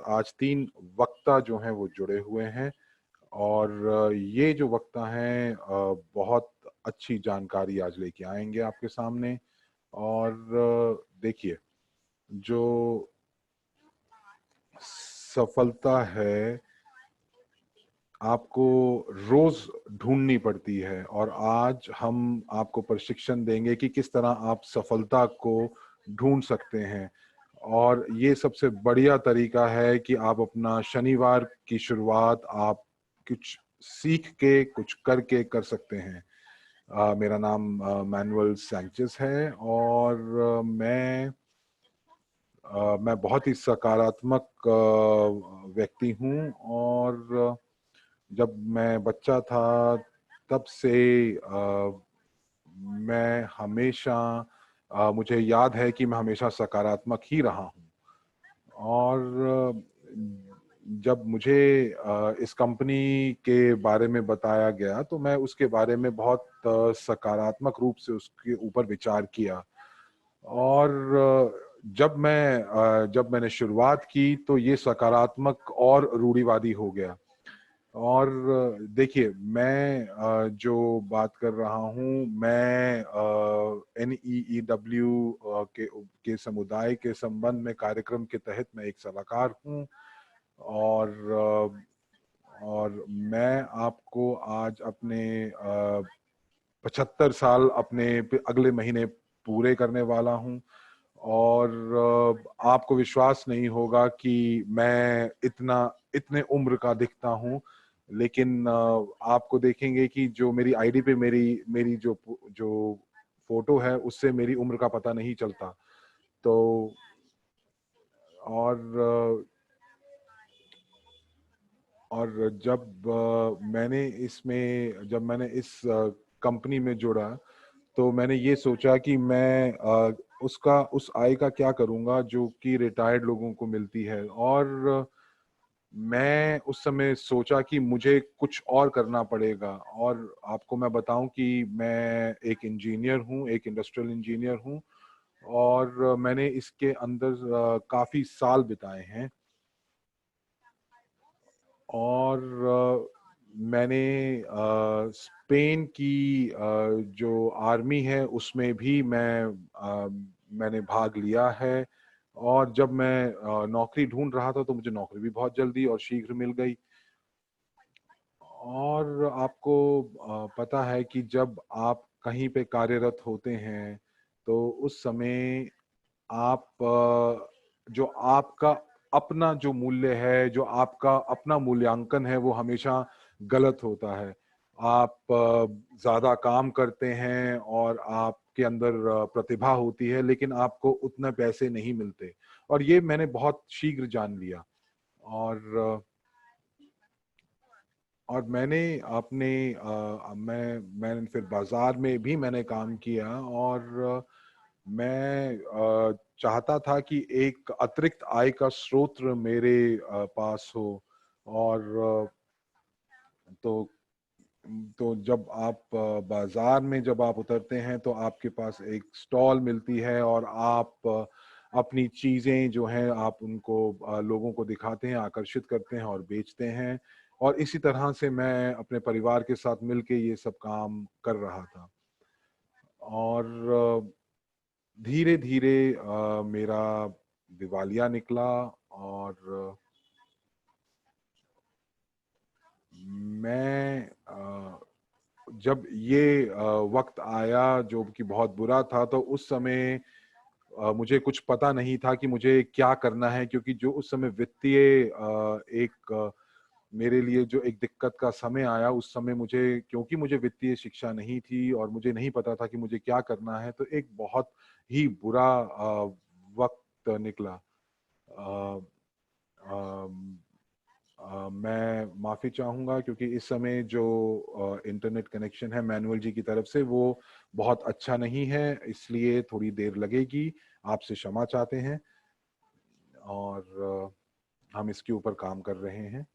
साथ आज 3 वक्ता जो हैं वो जुड़े हुए हैं और ये जो वक्ता हैं बहुत अच्छी जानकारी आज लेके आएंगे आपके सामने। और देखिए, जो सफलता है आपको रोज ढूंढनी पड़ती है और आज हम आपको प्रशिक्षण देंगे कि किस तरह आप सफलता को ढूंढ सकते हैं। और ये सबसे बढ़िया तरीका है कि आप अपना शनिवार की शुरुआत आप कुछ सीख के कुछ करके कर सकते हैं। मेरा नाम मैनुअल सैंचेस है और मैं बहुत ही सकारात्मक व्यक्ति हूँ और जब मैं बच्चा था तब से मैं हमेशा मुझे याद है कि मैं हमेशा सकारात्मक ही रहा हूँ। और जब मुझे इस कंपनी के बारे में बताया गया तो मैं उसके बारे में बहुत सकारात्मक रूप से उसके ऊपर विचार किया। और जब मैंने शुरुआत की तो ये सकारात्मक और रूढ़िवादी हो गया। और देखिए, मैं जो बात कर रहा हूँ, मैं NEEW के समुदाय के संबंध में कार्यक्रम के तहत मैं एक सलाहकार हूँ। और मैं आपको आज अपने 75 साल अपने अगले महीने पूरे करने वाला हूँ। और आपको विश्वास नहीं होगा कि मैं इतने उम्र का दिखता हूँ, लेकिन आपको देखेंगे कि जो मेरी आईडी पे मेरी जो जो फोटो है उससे मेरी उम्र का पता नहीं चलता। तो और और जब मैंने इस कंपनी में जुड़ा तो मैंने ये सोचा कि मैं उस आय का क्या करूंगा जो कि रिटायर्ड लोगों को मिलती है। और मैं उस समय सोचा कि मुझे कुछ और करना पड़ेगा। और आपको मैं बताऊं कि मैं एक इंजीनियर हूं, एक इंडस्ट्रियल इंजीनियर हूं और मैंने इसके अंदर काफी साल बिताए हैं। और मैंने स्पेन की जो आर्मी है उसमें भी मैंने भाग लिया है। और जब मैं नौकरी ढूंढ रहा था तो मुझे नौकरी भी बहुत जल्दी और शीघ्र मिल गई। और आपको पता है कि जब आप कहीं पे कार्यरत होते हैं तो उस समय आप जो आपका अपना जो मूल्य है, जो आपका अपना मूल्यांकन है, वो हमेशा गलत होता है। आप ज्यादा काम करते हैं और आपके अंदर प्रतिभा होती है, लेकिन आपको उतने पैसे नहीं मिलते। और ये मैंने बहुत शीघ्र जान लिया। और और मैंने फिर बाजार में भी मैंने काम किया। और मैं चाहता था कि एक अतिरिक्त आय का स्रोत मेरे पास हो। और तो तो जब आप बाजार में जब आप उतरते हैं तो आपके पास एक स्टॉल मिलती है और आप अपनी चीजें जो हैं आप उनको लोगों को दिखाते हैं, आकर्षित करते हैं और बेचते हैं। और इसी तरह से मैं अपने परिवार के साथ मिलके ये सब काम कर रहा था। और धीरे धीरे मेरा दिवालिया निकला। और मैं जब ये वक्त आया जो कि बहुत बुरा था, तो उस समय मुझे कुछ पता नहीं था कि मुझे क्या करना है, क्योंकि जो उस समय वित्तीय मेरे लिए जो एक दिक्कत का समय आया, उस समय क्योंकि मुझे वित्तीय शिक्षा नहीं थी और मुझे नहीं पता था कि मुझे क्या करना है, तो एक बहुत ही बुरा वक्त निकला। अ, अम, मैं माफी चाहूंगा क्योंकि इस समय जो इंटरनेट कनेक्शन है मैनुअल जी की तरफ से वो बहुत अच्छा नहीं है, इसलिए थोड़ी देर लगेगी। आपसे क्षमा चाहते हैं। और हम इसके ऊपर काम कर रहे हैं।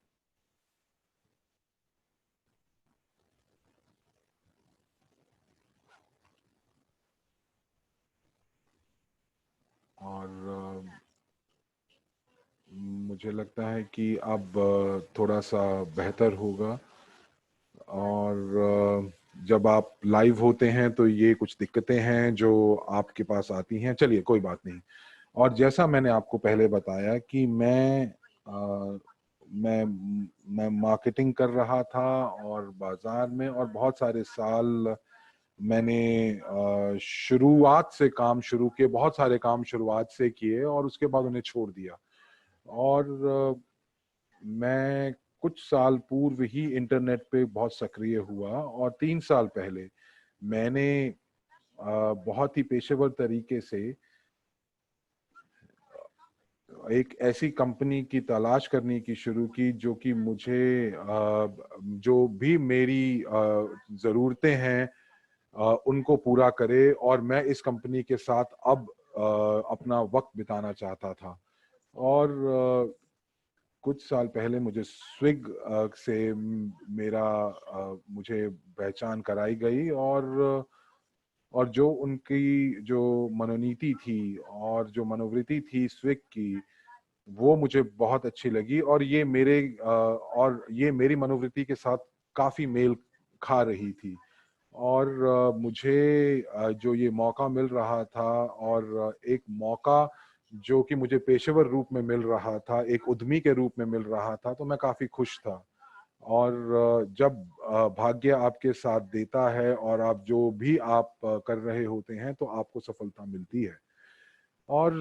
और मुझे लगता है कि अब थोड़ा सा बेहतर होगा। और जब आप लाइव होते हैं तो ये कुछ दिक्कतें हैं जो आपके पास आती हैं, चलिए कोई बात नहीं। और जैसा मैंने आपको पहले बताया कि अ, मैं मैं मार्केटिंग कर रहा था और बाजार में, और बहुत सारे साल मैंने शुरुआत से काम शुरू किए, बहुत सारे काम शुरुआत से किए और उसके बाद उन्हें छोड़ दिया। और मैं कुछ साल पूर्व ही इंटरनेट पे बहुत सक्रिय हुआ, और 3 साल पहले मैंने बहुत ही पेशेवर तरीके से एक ऐसी कंपनी की तलाश करने की शुरू की जो कि मुझे जो भी मेरी ज़रूरतें हैं उनको पूरा करे, और मैं इस कंपनी के साथ अब अपना वक्त बिताना चाहता था। और कुछ साल पहले मुझे स्विग से मेरा मुझे पहचान कराई गई, और जो उनकी जो मनोनीति थी और जो मनोवृत्ति थी स्विग की, वो मुझे बहुत अच्छी लगी, और ये मेरी मनोवृत्ति के साथ काफी मेल खा रही थी। और मुझे जो ये मौका मिल रहा था, और एक मौका जो कि मुझे पेशेवर रूप में मिल रहा था, एक उद्यमी के रूप में मिल रहा था, तो मैं काफी खुश था। और जब भाग्य आपके साथ देता है और आप जो भी आप कर रहे होते हैं तो आपको सफलता मिलती है। और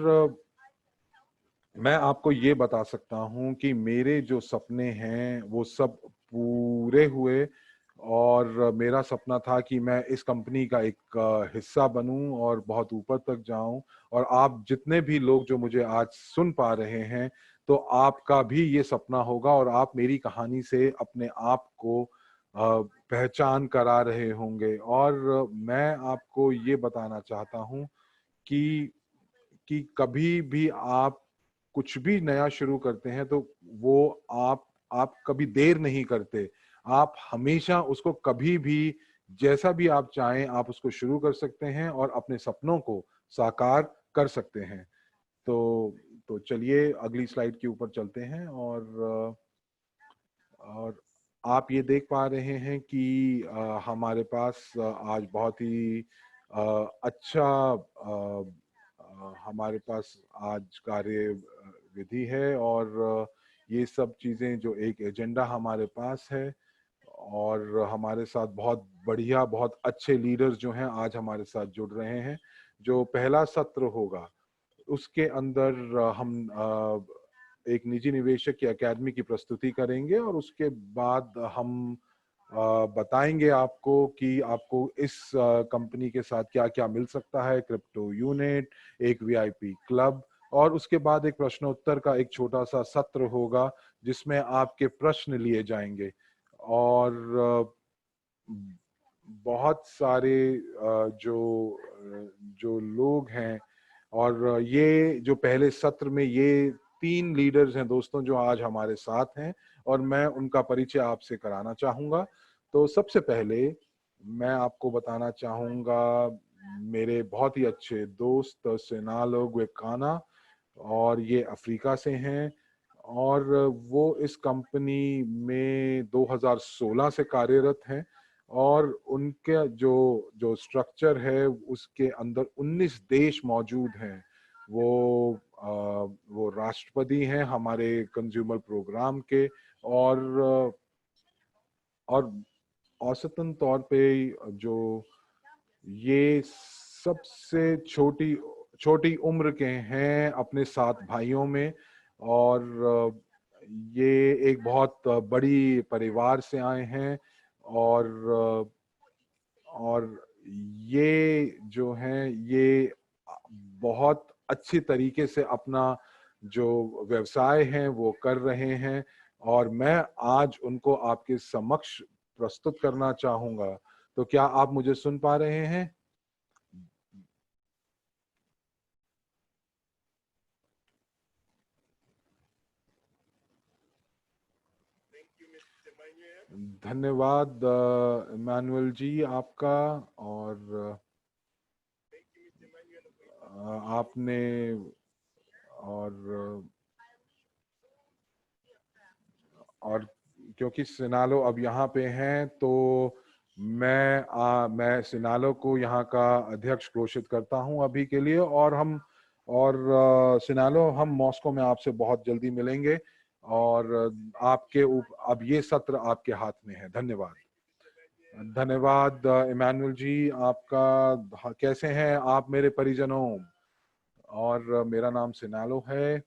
मैं आपको ये बता सकता हूँ कि मेरे जो सपने हैं वो सब पूरे हुए, और मेरा सपना था कि मैं इस कंपनी का एक हिस्सा बनूं और बहुत ऊपर तक जाऊं। और आप जितने भी लोग जो मुझे आज सुन पा रहे हैं, तो आपका भी ये सपना होगा, और आप मेरी कहानी से अपने आप को पहचान करा रहे होंगे। और मैं आपको ये बताना चाहता हूँ कि कभी भी आप कुछ भी नया शुरू करते हैं तो वो आप कभी देर नहीं करते। आप हमेशा उसको कभी भी जैसा भी आप चाहें आप उसको शुरू कर सकते हैं और अपने सपनों को साकार कर सकते हैं। तो चलिए अगली स्लाइड के ऊपर चलते हैं। और आप ये देख पा रहे हैं कि हमारे पास आज बहुत ही अच्छा हमारे पास आज कार्य विधि है, और ये सब चीजें जो एक एजेंडा हमारे पास है, और हमारे साथ बहुत बढ़िया बहुत अच्छे लीडर्स जो हैं आज हमारे साथ जुड़ रहे हैं। जो पहला सत्र होगा उसके अंदर हम एक निजी निवेशक की एकेडमी की प्रस्तुति करेंगे, और उसके बाद हम बताएंगे आपको कि आपको इस कंपनी के साथ क्या क्या मिल सकता है, क्रिप्टो यूनिट, एक वीआईपी क्लब, और उसके बाद एक प्रश्नोत्तर का एक छोटा सा सत्र होगा जिसमें आपके प्रश्न लिए जाएंगे। और बहुत सारे जो लोग हैं, और ये जो पहले सत्र में ये 3 लीडर्स हैं दोस्तों जो आज हमारे साथ हैं, और मैं उनका परिचय आपसे कराना चाहूंगा। तो सबसे पहले मैं आपको बताना चाहूंगा मेरे बहुत ही अच्छे दोस्त सेनालो ग्वेकाना, और ये अफ्रीका से हैं, और वो इस कंपनी में 2016 से कार्यरत हैं। और उनके जो जो स्ट्रक्चर है उसके अंदर 19 देश मौजूद हैं। वो राष्ट्रपति हैं हमारे कंज्यूमर प्रोग्राम के, और और औसतन तौर पे जो ये सबसे छोटी छोटी उम्र के हैं अपने 7 भाइयों में। और ये एक बहुत बड़ी परिवार से आए हैं, और और ये जो हैं ये बहुत अच्छी तरीके से अपना जो व्यवसाय है वो कर रहे हैं, और मैं आज उनको आपके समक्ष प्रस्तुत करना चाहूंगा। तो क्या आप मुझे सुन पा रहे हैं? धन्यवाद इमानुअल जी आपका। और आपने और और क्योंकि सिनालो अब यहाँ पे हैं, तो मैं सिनालो को यहाँ का अध्यक्ष घोषित करता हूँ अभी के लिए। सिनालो, हम मॉस्को में आपसे बहुत जल्दी मिलेंगे, और अब ये सत्र आपके हाथ में है। धन्यवाद। धन्यवाद इमानुएल जी, आपका कैसे हैं आप मेरे परिजनों? और मेरा नाम सिनालो है,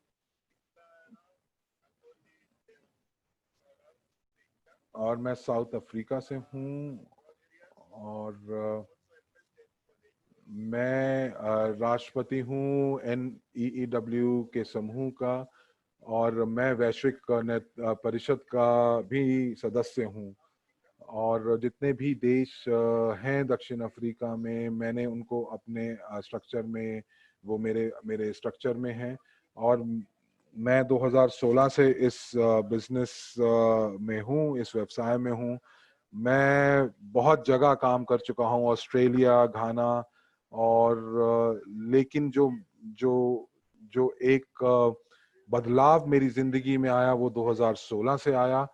और मैं साउथ अफ्रीका से हूँ, और मैं राष्ट्रपति हूँ NEEW के समूह का, और मैं वैश्विक परिषद का भी सदस्य हूँ। और जितने भी देश हैं दक्षिण अफ्रीका में, मैंने उनको अपने स्ट्रक्चर में, वो मेरे मेरे स्ट्रक्चर में हैं। और मैं 2016 से इस बिजनेस में हूँ, इस व्यवसाय में हूँ। मैं बहुत जगह काम कर चुका हूँ, ऑस्ट्रेलिया, घाना, और लेकिन जो जो जो एक बदलाव मेरी जिंदगी में आया वो 2016 से आया।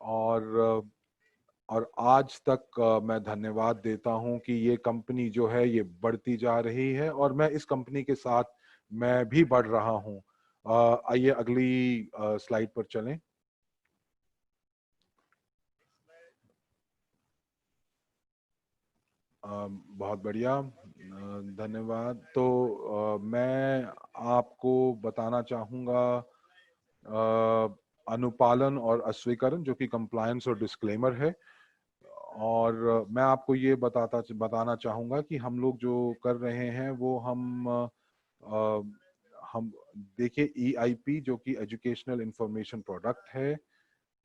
और आज तक मैं धन्यवाद देता हूं कि ये कंपनी जो है ये बढ़ती जा रही है, और मैं इस कंपनी के साथ मैं भी बढ़ रहा हूं। आइए अगली स्लाइड पर चलें। बहुत बढ़िया, धन्यवाद। तो मैं आपको बताना चाहूँगा अनुपालन और अस्वीकरण, जो कि कंप्लायंस और डिस्क्लेमर है। और मैं आपको ये बताना चाहूँगा कि हम लोग जो कर रहे हैं वो हम देखिए, EIP जो कि एजुकेशनल इंफॉर्मेशन प्रोडक्ट है,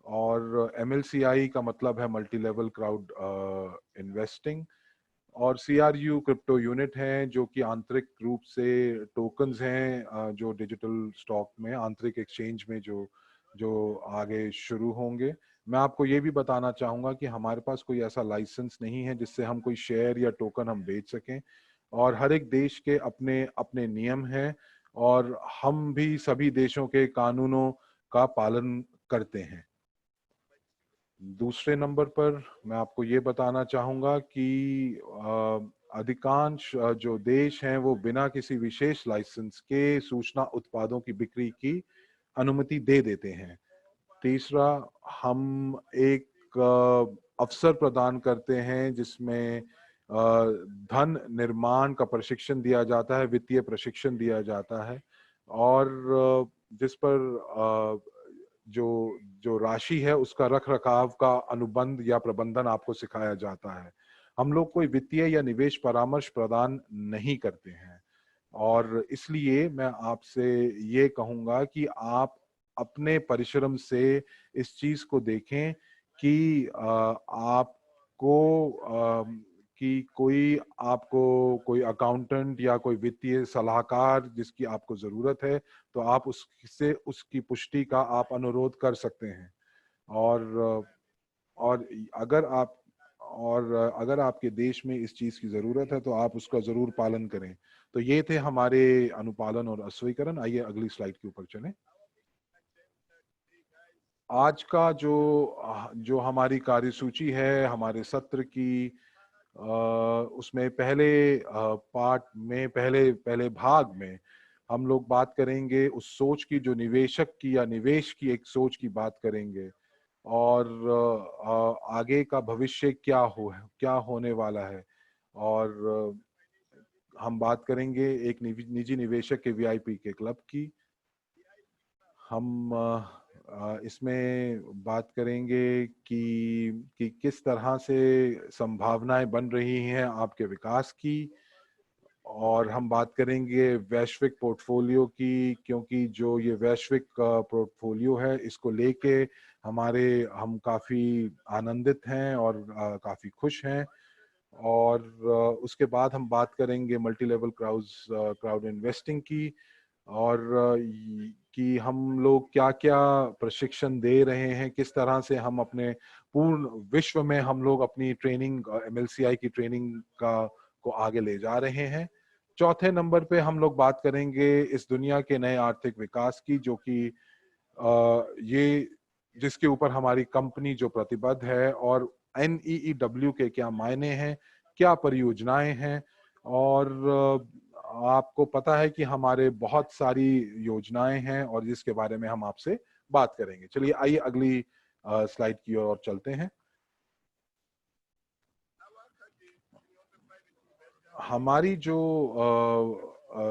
और MLCI का मतलब है मल्टी लेवल क्राउड इन्वेस्टिंग, और CRU क्रिप्टो यूनिट है जो कि आंतरिक रूप से टोकन्स हैं, जो डिजिटल स्टॉक में आंतरिक एक्सचेंज में जो जो आगे शुरू होंगे। मैं आपको ये भी बताना चाहूँगा कि हमारे पास कोई ऐसा लाइसेंस नहीं है जिससे हम कोई शेयर या टोकन हम बेच सकें, और हर एक देश के अपने अपने नियम हैं, और हम भी सभी देशों के कानूनों का पालन करते हैं। दूसरे नंबर पर मैं आपको ये बताना चाहूँगा कि अधिकांश जो देश हैं वो बिना किसी विशेष लाइसेंस के सूचना उत्पादों की बिक्री की अनुमति दे देते हैं। तीसरा, हम एक अवसर प्रदान करते हैं जिसमें धन निर्माण का प्रशिक्षण दिया जाता है, वित्तीय प्रशिक्षण दिया जाता है, और जिस पर जो जो राशि है उसका रख रखाव का अनुबंध या प्रबंधन आपको सिखाया जाता है। हम लोग कोई वित्तीय या निवेश परामर्श प्रदान नहीं करते हैं, और इसलिए मैं आपसे ये कहूँगा कि आप अपने परिश्रम से इस चीज को देखें कि आपको कि कोई अकाउंटेंट या कोई वित्तीय सलाहकार जिसकी आपको जरूरत है, तो आप उससे उसकी पुष्टि का आप अनुरोध कर सकते हैं। और और अगर आप और अगर आपके देश में इस चीज की जरूरत है तो आप उसका जरूर पालन करें। तो ये थे हमारे अनुपालन और अस्वीकरण। आइए अगली स्लाइड के ऊपर चलें। आज का जो जो हमारी कार्यसूची है हमारे सत्र की, उसमें पहले पार्ट में, पहले पहले भाग में हम लोग बात करेंगे उस सोच की जो निवेशक की या निवेश की एक सोच की बात करेंगे, और आगे का भविष्य क्या होने वाला है। और हम बात करेंगे एक निजी निवेशक के VIP के क्लब की। हम इसमें बात करेंगे कि किस तरह से संभावनाएं बन रही हैं आपके विकास की, और हम बात करेंगे वैश्विक पोर्टफोलियो की, क्योंकि जो ये वैश्विक पोर्टफोलियो है इसको लेके हम काफ़ी आनंदित हैं और काफ़ी खुश हैं। और उसके बाद हम बात करेंगे मल्टी लेवल क्राउड इन्वेस्टिंग की, और कि हम लोग क्या क्या प्रशिक्षण दे रहे हैं, किस तरह से हम अपने पूर्ण विश्व में हम लोग अपनी ट्रेनिंग, MLCI की ट्रेनिंग को आगे ले जा रहे हैं। चौथे नंबर पे हम लोग बात करेंगे इस दुनिया के नए आर्थिक विकास की, जो कि ये जिसके ऊपर हमारी कंपनी जो प्रतिबद्ध है, और NEEW के क्या मायने हैं, क्या परियोजनाएं हैं, और आपको पता है कि हमारे बहुत सारी योजनाएं हैं और जिसके बारे में हम आपसे बात करेंगे। चलिए आइए अगली स्लाइड की ओर चलते हैं। हमारी जो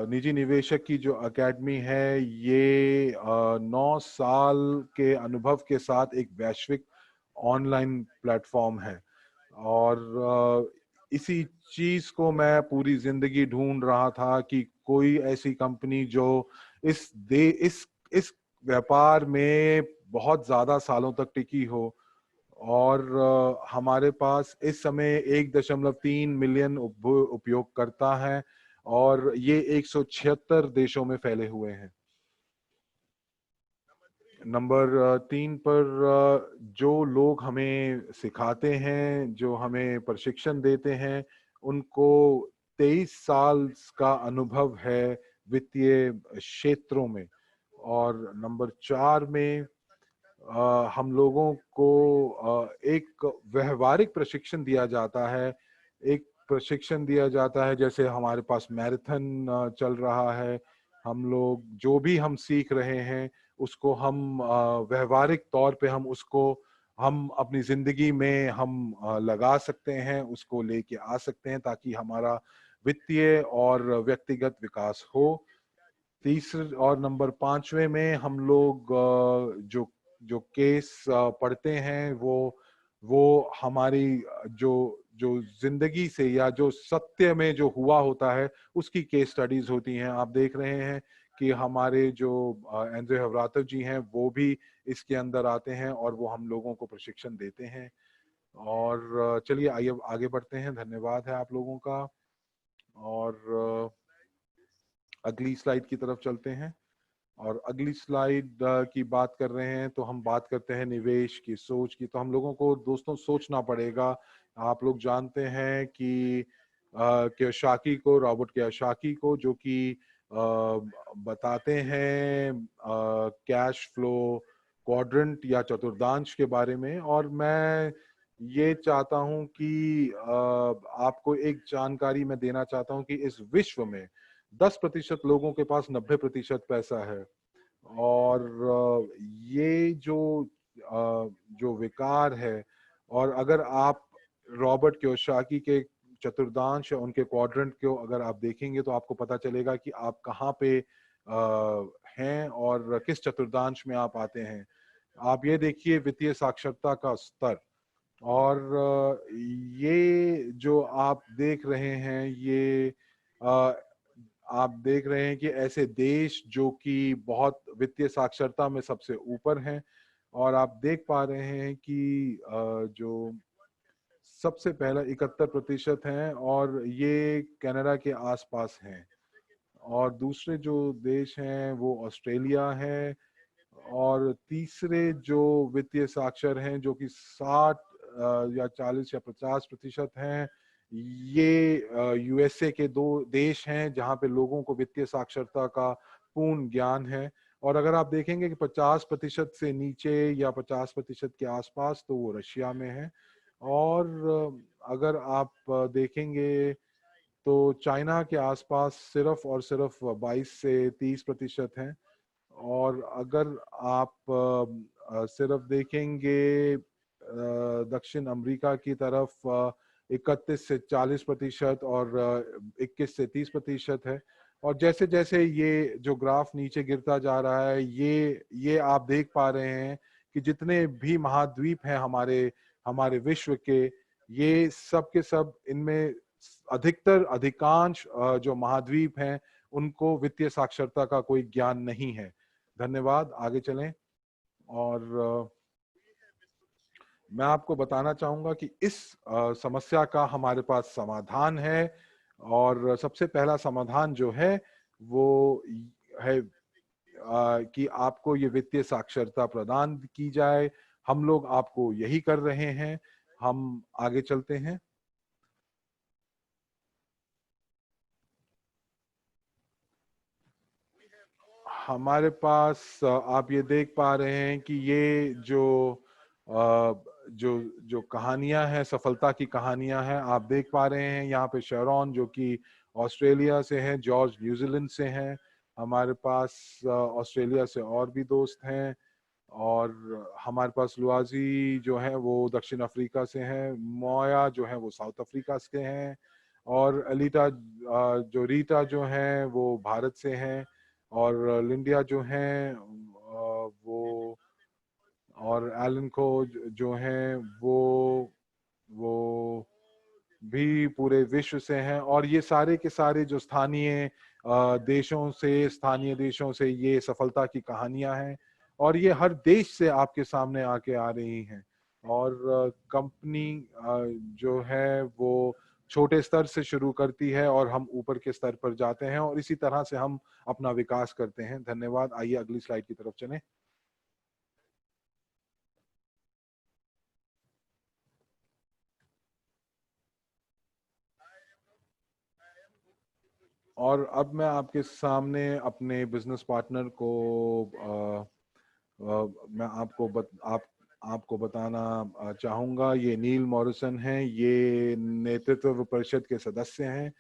निजी निवेशक की जो एकेडमी है, ये 9 साल के अनुभव के साथ एक वैश्विक ऑनलाइन प्लेटफॉर्म है, और इसी चीज को मैं पूरी जिंदगी ढूंढ रहा था कि कोई ऐसी कंपनी जो इस व्यापार में बहुत ज्यादा सालों तक टिकी हो, और हमारे पास इस समय 1.3 मिलियन उपयोगकर्ता हैं, और ये 176 देशों में फैले हुए हैं। नंबर 3 पर जो लोग हमें सिखाते हैं, जो हमें प्रशिक्षण देते हैं, उनको 23 साल का अनुभव है वित्तीय क्षेत्रों में। और नंबर 4 में हम लोगों को एक व्यवहारिक प्रशिक्षण दिया जाता है। एक प्रशिक्षण दिया जाता है, जैसे हमारे पास मैराथन चल रहा है। हम लोग जो भी हम सीख रहे हैं उसको हम व्यवहारिक तौर पे हम अपनी जिंदगी में हम लगा सकते हैं, उसको लेके आ सकते हैं, ताकि हमारा वित्तीय और व्यक्तिगत विकास हो। तीसरे और नंबर 5वें में हम लोग जो जो केस पढ़ते हैं, वो हमारी जो जो जिंदगी से या जो सत्य में जो हुआ होता है उसकी केस स्टडीज होती हैं। आप देख रहे हैं कि हमारे जो एंड्रे हवरातव जी हैं, वो भी इसके अंदर आते हैं और वो हम लोगों को प्रशिक्षण देते हैं। और चलिए आइए आगे बढ़ते हैं। धन्यवाद है आप लोगों का। और अगली स्लाइड की तरफ चलते हैं। और अगली स्लाइड की बात कर रहे हैं तो हम बात करते हैं निवेश की सोच की। तो हम लोगों को दोस्तों सोचना पड़ेगा। आप लोग जानते हैं कि कियोसाकी को, रॉबर्ट कियोसाकी को, जो कि बताते हैं कैश फ्लो क्वाड्रेंट या चतुर्थांश के बारे में। और मैं ये चाहता हूं कि आपको एक जानकारी मैं देना चाहता हूं कि इस विश्व में 10% लोगों के पास 90% पैसा है। और ये जो विकार है, और अगर आप रॉबर्ट कियोसाकी के चतुर्थांश या उनके क्वाड्रेंट को अगर आप देखेंगे तो आपको पता चलेगा कि आप कहाँ पे हैं और किस चतुर्थांश में आप आते हैं। आप ये देखिए वित्तीय साक्षरता का स्तर। और ये जो आप देख रहे हैं, ये आप देख रहे हैं कि ऐसे देश जो कि बहुत वित्तीय साक्षरता में सबसे ऊपर हैं, और आप देख पा रहे हैं कि जो सबसे पहला 71% हैं, और ये कनाडा के आसपास हैं। और दूसरे जो देश हैं वो ऑस्ट्रेलिया है। और तीसरे जो वित्तीय साक्षर हैं, जो कि 60 या 40 या 50% हैं, ये यूएसए के 2 देश हैं जहां पे लोगों को वित्तीय साक्षरता का पूर्ण ज्ञान है। और अगर आप देखेंगे कि 50% से नीचे या 50% के आसपास, तो वो रशिया में है। और अगर आप देखेंगे तो चाइना के आसपास सिर्फ और सिर्फ 22 से 30% हैं। और अगर आप सिर्फ देखेंगे दक्षिण अमेरिका की तरफ, 31 से 40% और 21 से 30% है। और जैसे जैसे ये जो ग्राफ नीचे गिरता जा रहा है, ये आप देख पा रहे हैं कि जितने भी महाद्वीप हैं हमारे हमारे विश्व के, ये सब के सब, इनमें अधिकांश जो महाद्वीप हैं उनको वित्तीय साक्षरता का कोई ज्ञान नहीं है। धन्यवाद। आगे चलें। और मैं आपको बताना चाहूंगा कि इस समस्या का हमारे पास समाधान है। और सबसे पहला समाधान जो है वो है कि आपको ये वित्तीय साक्षरता प्रदान की जाए। हम लोग आपको यही कर रहे हैं। हम आगे चलते हैं। हमारे पास आप ये देख पा रहे हैं कि ये जो जो कहानियां हैं, सफलता की कहानियां हैं, आप देख पा रहे हैं यहाँ पे शेरॉन जो कि ऑस्ट्रेलिया से हैं, जॉर्ज न्यूजीलैंड से हैं, हमारे पास ऑस्ट्रेलिया से और भी दोस्त हैं, और हमारे पास लुआजी जो है वो दक्षिण अफ्रीका से हैं, मोया जो है वो साउथ अफ्रीका से हैं, और अलीटा जो रीटा जो हैं वो भारत से हैं, और लिंडिया जो हैं वो, और एलन को जो हैं वो भी पूरे विश्व से हैं, और ये सारे के सारे जो स्थानीय देशों से ये सफलता की कहानियां हैं, और ये हर देश से आपके सामने आके आ रही हैं। और कंपनी जो है वो छोटे स्तर से शुरू करती है और हम ऊपर के स्तर पर जाते हैं, और इसी तरह से हम अपना विकास करते हैं। धन्यवाद। आइए अगली स्लाइड की तरफ चलें। और अब मैं आपके सामने अपने बिजनेस पार्टनर को मैं आपको बताना चाहूँगा। ये नील मॉरिसन हैं, ये नेतृत्व परिषद के सदस्य हैं,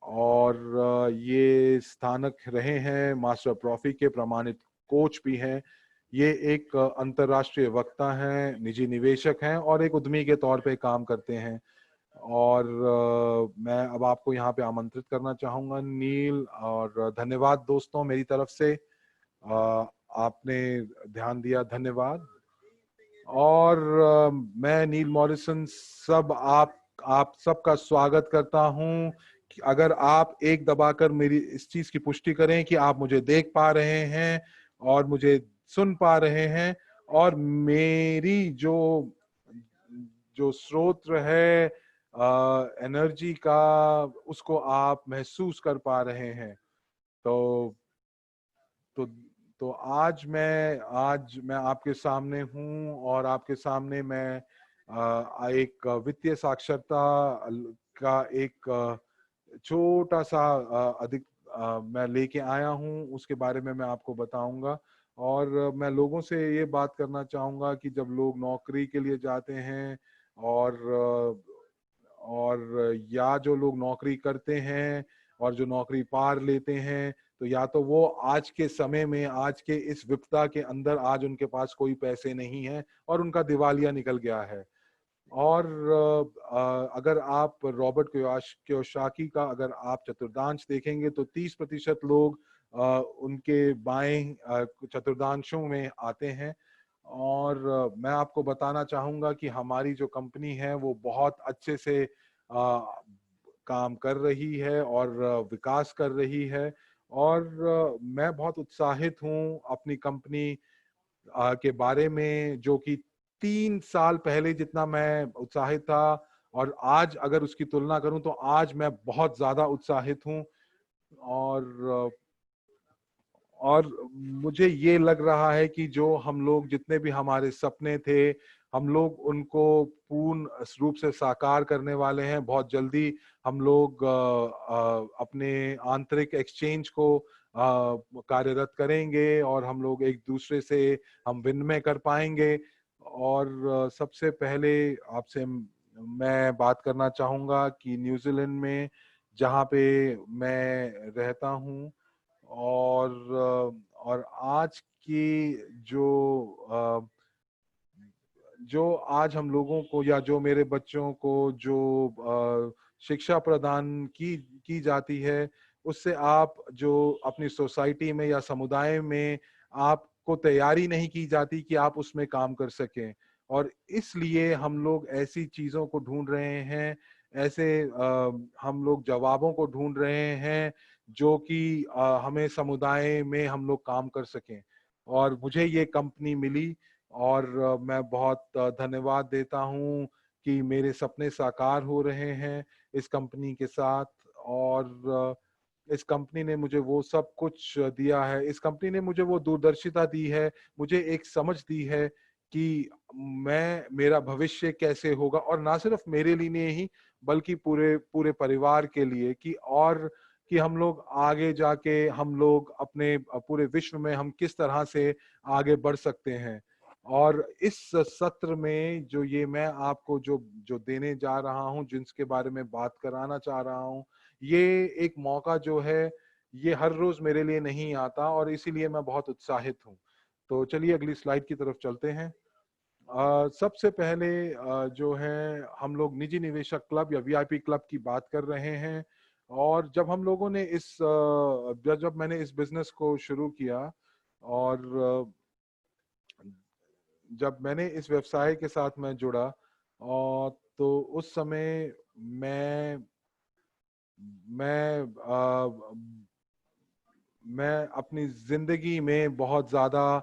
और ये स्थानक रहे हैं, मास्टर प्रॉफी के प्रमाणित कोच भी हैं। ये एक अंतर्राष्ट्रीय वक्ता हैं, निजी निवेशक हैं, और एक उद्यमी के तौर पे काम करते हैं। और मैं अब आपको यहाँ पे आमंत्रित करना चाहूँगा नील, और धन्यवाद दोस्तों मेरी तरफ से, आपने ध्यान दिया, धन्यवाद। और मैं नील मॉरिसन आप सबका स्वागत करता हूं कि अगर आप एक दबाकर मेरी इस चीज की पुष्टि करें कि आप मुझे देख पा रहे हैं और मुझे सुन पा रहे हैं, और मेरी जो जो स्रोत है एनर्जी का, उसको आप महसूस कर पा रहे हैं। तो तो तो आज मैं आपके सामने हूं, और आपके सामने मैं एक वित्तीय साक्षरता का एक छोटा सा अधिक मैं लेके आया हूं, उसके बारे में मैं आपको बताऊंगा। और मैं लोगों से ये बात करना चाहूंगा कि जब लोग नौकरी के लिए जाते हैं, और या जो लोग नौकरी करते हैं और जो नौकरी पार लेते हैं, तो या तो वो आज के समय में, आज के इस विपदा के अंदर, आज उनके पास कोई पैसे नहीं है और उनका दिवालिया निकल गया है। और अगर आप रॉबर्ट कियोसाकी का अगर आप चतुर्थांश देखेंगे तो 30% लोग उनके बाएं चतुर्थांशों में आते हैं। और मैं आपको बताना चाहूंगा कि हमारी जो कंपनी है वो बहुत अच्छे से काम कर रही है और विकास कर रही है। और मैं बहुत उत्साहित हूँ अपनी कंपनी के बारे में, जो कि 3 साल पहले जितना मैं उत्साहित था, और आज अगर उसकी तुलना करूं तो आज मैं बहुत ज्यादा उत्साहित हूं। और और मुझे ये लग रहा है कि जो हम लोग, जितने भी हमारे सपने थे, हम लोग उनको पूर्ण रूप से साकार करने वाले हैं। बहुत जल्दी हम लोग अपने आंतरिक एक्सचेंज को कार्यरत करेंगे, और हम लोग एक दूसरे से हम विनिमय कर पाएंगे। और सबसे पहले आपसे मैं बात करना चाहूँगा कि न्यूजीलैंड में, जहाँ पे मैं रहता हूँ, और आज की जो आज हम लोगों को, या जो मेरे बच्चों को जो शिक्षा प्रदान की जाती है, उससे आप जो अपनी सोसाइटी में या समुदाय में आपको तैयारी नहीं की जाती कि आप उसमें काम कर सकें। और इसलिए हम लोग ऐसी चीजों को ढूंढ रहे हैं, ऐसे हम लोग जवाबों को ढूंढ रहे हैं जो कि हमें समुदाय में हम लोग काम कर सकें। और मुझे ये कंपनी मिली, और मैं बहुत धन्यवाद देता हूँ कि मेरे सपने साकार हो रहे हैं इस कंपनी के साथ। और इस कंपनी ने मुझे वो सब कुछ दिया है, इस कंपनी ने मुझे वो दूरदर्शिता दी है, मुझे एक समझ दी है कि मेरा भविष्य कैसे होगा, और ना सिर्फ मेरे लिए ही बल्कि पूरे पूरे परिवार के लिए, कि और कि हम लोग आगे जाके हम लोग अपने पूरे विश्व में हम किस तरह से आगे बढ़ सकते हैं। और इस सत्र में जो ये मैं आपको जो जो देने जा रहा हूँ, जिसके बारे में बात कराना चाह रहा हूँ, ये एक मौका जो है ये हर रोज मेरे लिए नहीं आता, और इसीलिए मैं बहुत उत्साहित हूँ। तो चलिए अगली स्लाइड की तरफ चलते हैं। सबसे पहले जो है हम लोग निजी निवेशक क्लब या वीआईपी क्लब की बात कर रहे हैं। और जब हम लोगों ने जब मैंने इस बिजनेस को शुरू किया, और जब मैंने इस व्यवसाय के साथ मैं जुड़ा, और तो उस समय मैं मैं मैं अपनी जिंदगी में बहुत ज्यादा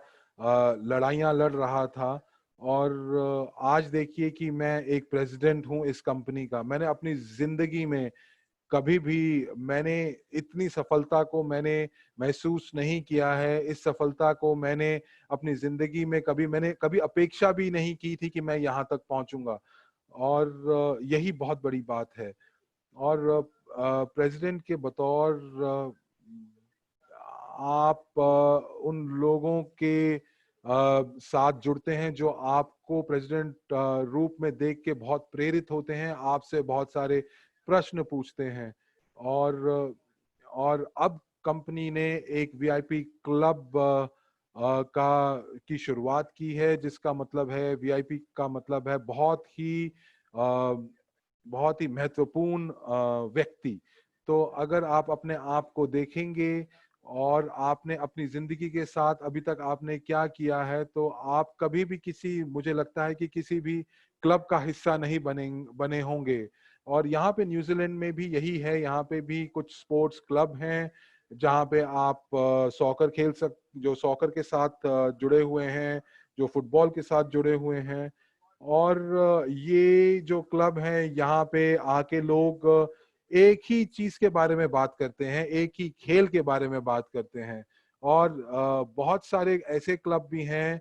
लड़ाइयाँ लड़ रहा था। और आज देखिए कि मैं एक प्रेसिडेंट हूँ इस कंपनी का। मैंने अपनी जिंदगी में कभी भी मैंने इतनी सफलता को मैंने महसूस नहीं किया है। इस सफलता को मैंने अपनी जिंदगी में मैंने कभी अपेक्षा भी नहीं की थी कि मैं यहाँ तक पहुंचूंगा। और यही बहुत बड़ी बात है। और प्रेसिडेंट के बतौर आप उन लोगों के साथ जुड़ते हैं जो आपको प्रेसिडेंट रूप में देख के बहुत प्रेरित होते हैं, आपसे बहुत सारे प्रश्न पूछते हैं। और अब कंपनी ने एक वीआईपी क्लब का की शुरुआत की है, जिसका मतलब है वीआईपी का मतलब है बहुत ही महत्वपूर्ण व्यक्ति। तो अगर आप अपने आप को देखेंगे और आपने अपनी जिंदगी के साथ अभी तक आपने क्या किया है, तो आप कभी भी मुझे लगता है कि किसी भी क्लब का हिस्सा नहीं बने होंगे। और यहाँ पे न्यूजीलैंड में भी यही है। यहाँ पे भी कुछ स्पोर्ट्स क्लब हैं जहाँ पे आप जो सॉकर के साथ जुड़े हुए हैं, जो फुटबॉल के साथ जुड़े हुए हैं। और ये जो क्लब है यहाँ पे आके लोग एक ही चीज के बारे में बात करते हैं, एक ही खेल के बारे में बात करते हैं। और बहुत सारे ऐसे क्लब भी हैं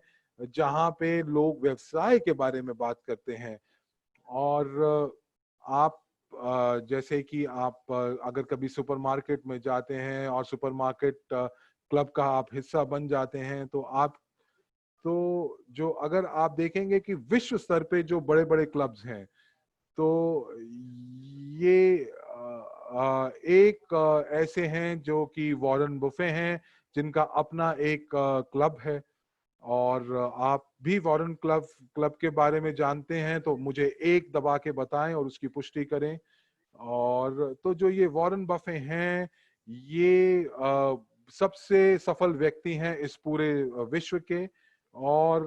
जहाँ पे लोग व्यवसाय के बारे में बात करते हैं। और आप जैसे कि आप अगर कभी सुपरमार्केट में जाते हैं और सुपरमार्केट क्लब का आप हिस्सा बन जाते हैं, जो अगर आप देखेंगे कि विश्व स्तर पे जो बड़े बड़े क्लब्स हैं, तो ये एक ऐसे हैं जो कि वॉरेन बुफे हैं, जिनका अपना एक क्लब है। और आप भी वॉरेन क्लब के बारे में जानते हैं तो मुझे एक दबा के बताएं और उसकी पुष्टि करें। और तो जो ये वॉरेन बफे हैं, ये सबसे सफल व्यक्ति हैं इस पूरे विश्व के। और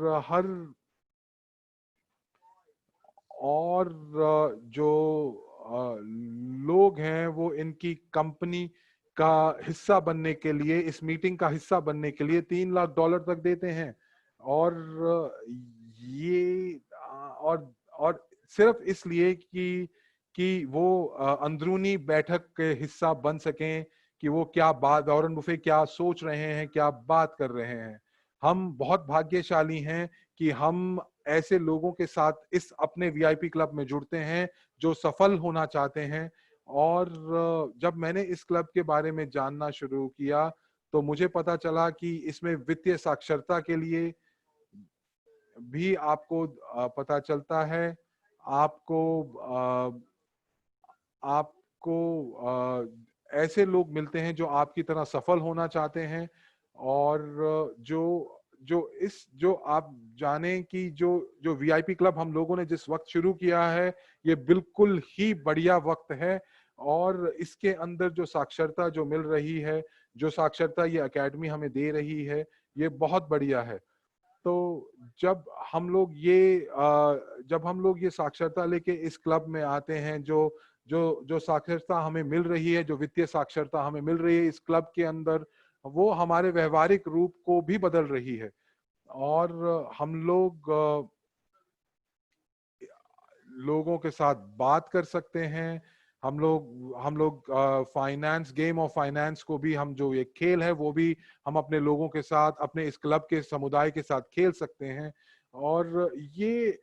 जो लोग हैं वो इनकी कंपनी का हिस्सा बनने के लिए, इस मीटिंग का हिस्सा बनने के लिए $3 लाख तक देते हैं। और ये और सिर्फ इसलिए कि वो अंदरूनी बैठक के हिस्सा बन सकें, कि वो क्या बात, वॉरेन बुफे क्या सोच रहे हैं, क्या बात कर रहे हैं। हम बहुत भाग्यशाली हैं कि हम ऐसे लोगों के साथ इस अपने वीआईपी क्लब में जुड़ते हैं जो सफल होना चाहते हैं। और जब मैंने इस क्लब के बारे में जानना शुरू किया, तो मुझे पता चला कि इसमें वित्तीय साक्षरता के लिए भी आपको पता चलता है। आपको आपको ऐसे लोग मिलते हैं जो आपकी तरह सफल होना चाहते हैं। और जो आप जाने कि जो जो वीआईपी क्लब हम लोगों ने जिस वक्त शुरू किया है, ये बिल्कुल ही बढ़िया वक्त है। और इसके अंदर जो साक्षरता जो मिल रही है, जो साक्षरता ये एकेडमी हमें दे रही है, ये बहुत बढ़िया है। तो जब हम लोग ये साक्षरता लेके इस क्लब में आते हैं, जो जो जो साक्षरता हमें मिल रही है, जो वित्तीय साक्षरता हमें मिल रही है इस क्लब के अंदर, वो हमारे व्यवहारिक रूप को भी बदल रही है। और हम लोग लोगों के साथ बात कर सकते हैं। हम लोग फाइनेंस, गेम ऑफ फाइनेंस को भी, हम जो ये खेल है वो भी हम अपने लोगों के साथ, अपने इस क्लब के समुदाय के साथ खेल सकते हैं। और ये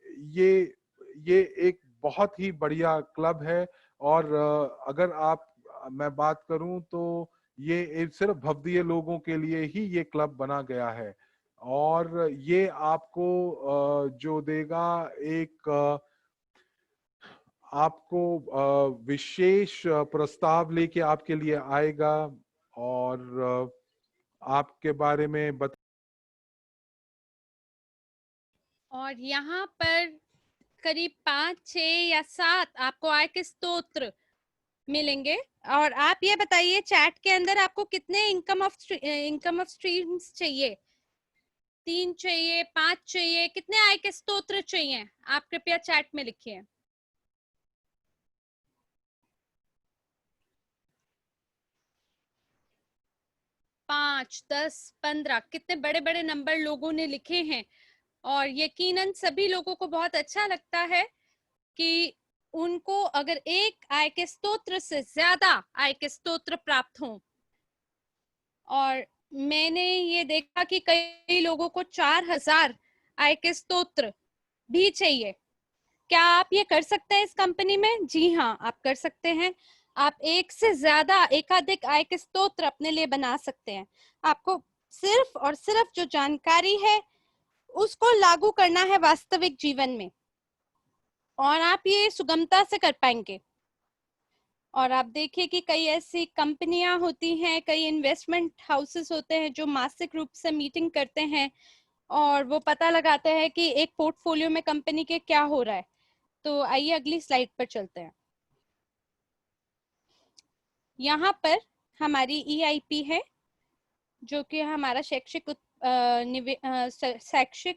एक बहुत ही बढ़िया क्लब है। और अगर आप मैं बात करूं तो ये सिर्फ भवदीय लोगों के लिए ही ये क्लब बना गया है, और ये आपको जो देगा एक आपको विशेष प्रस्ताव लेके आपके लिए आएगा और आपके बारे में और यहाँ पर करीब 5, 6 या 7 आपको आय के स्तोत्र मिलेंगे। और आप ये बताइए चैट के अंदर आपको कितने इनकम ऑफ स्ट्रीम्स चाहिए? 3 चाहिए, 5 चाहिए, कितने आय के स्तोत्र चाहिए? आप कृपया चैट में लिखिए। 5, 10, 15, कितने बड़े बड़े नंबर लोगों ने लिखे हैं। और यकीनन सभी लोगों को बहुत अच्छा लगता है कि उनको अगर एक आय के स्तोत्र से ज्यादा आय के स्तोत्र प्राप्त हो। और मैंने ये देखा कि कई लोगों को 4000 आय के स्तोत्र भी चाहिए। क्या आप ये कर सकते हैं इस कंपनी में? जी हाँ, आप कर सकते हैं। आप एक से ज्यादा एकाधिक आय के स्तोत्र अपने लिए बना सकते हैं। आपको सिर्फ और सिर्फ जो जानकारी है उसको लागू करना है वास्तविक जीवन में, और आप ये सुगमता से कर पाएंगे। और आप देखिए कि कई ऐसी कंपनियां होती हैं, कई इन्वेस्टमेंट हाउसेस होते हैं जो मासिक रूप से मीटिंग करते हैं और वो पता लगाते हैं कि एक पोर्टफोलियो में कंपनी के क्या हो रहा है। तो आइए अगली स्लाइड पर चलते हैं। यहाँ पर हमारी EIP है जो कि हमारा शैक्षिक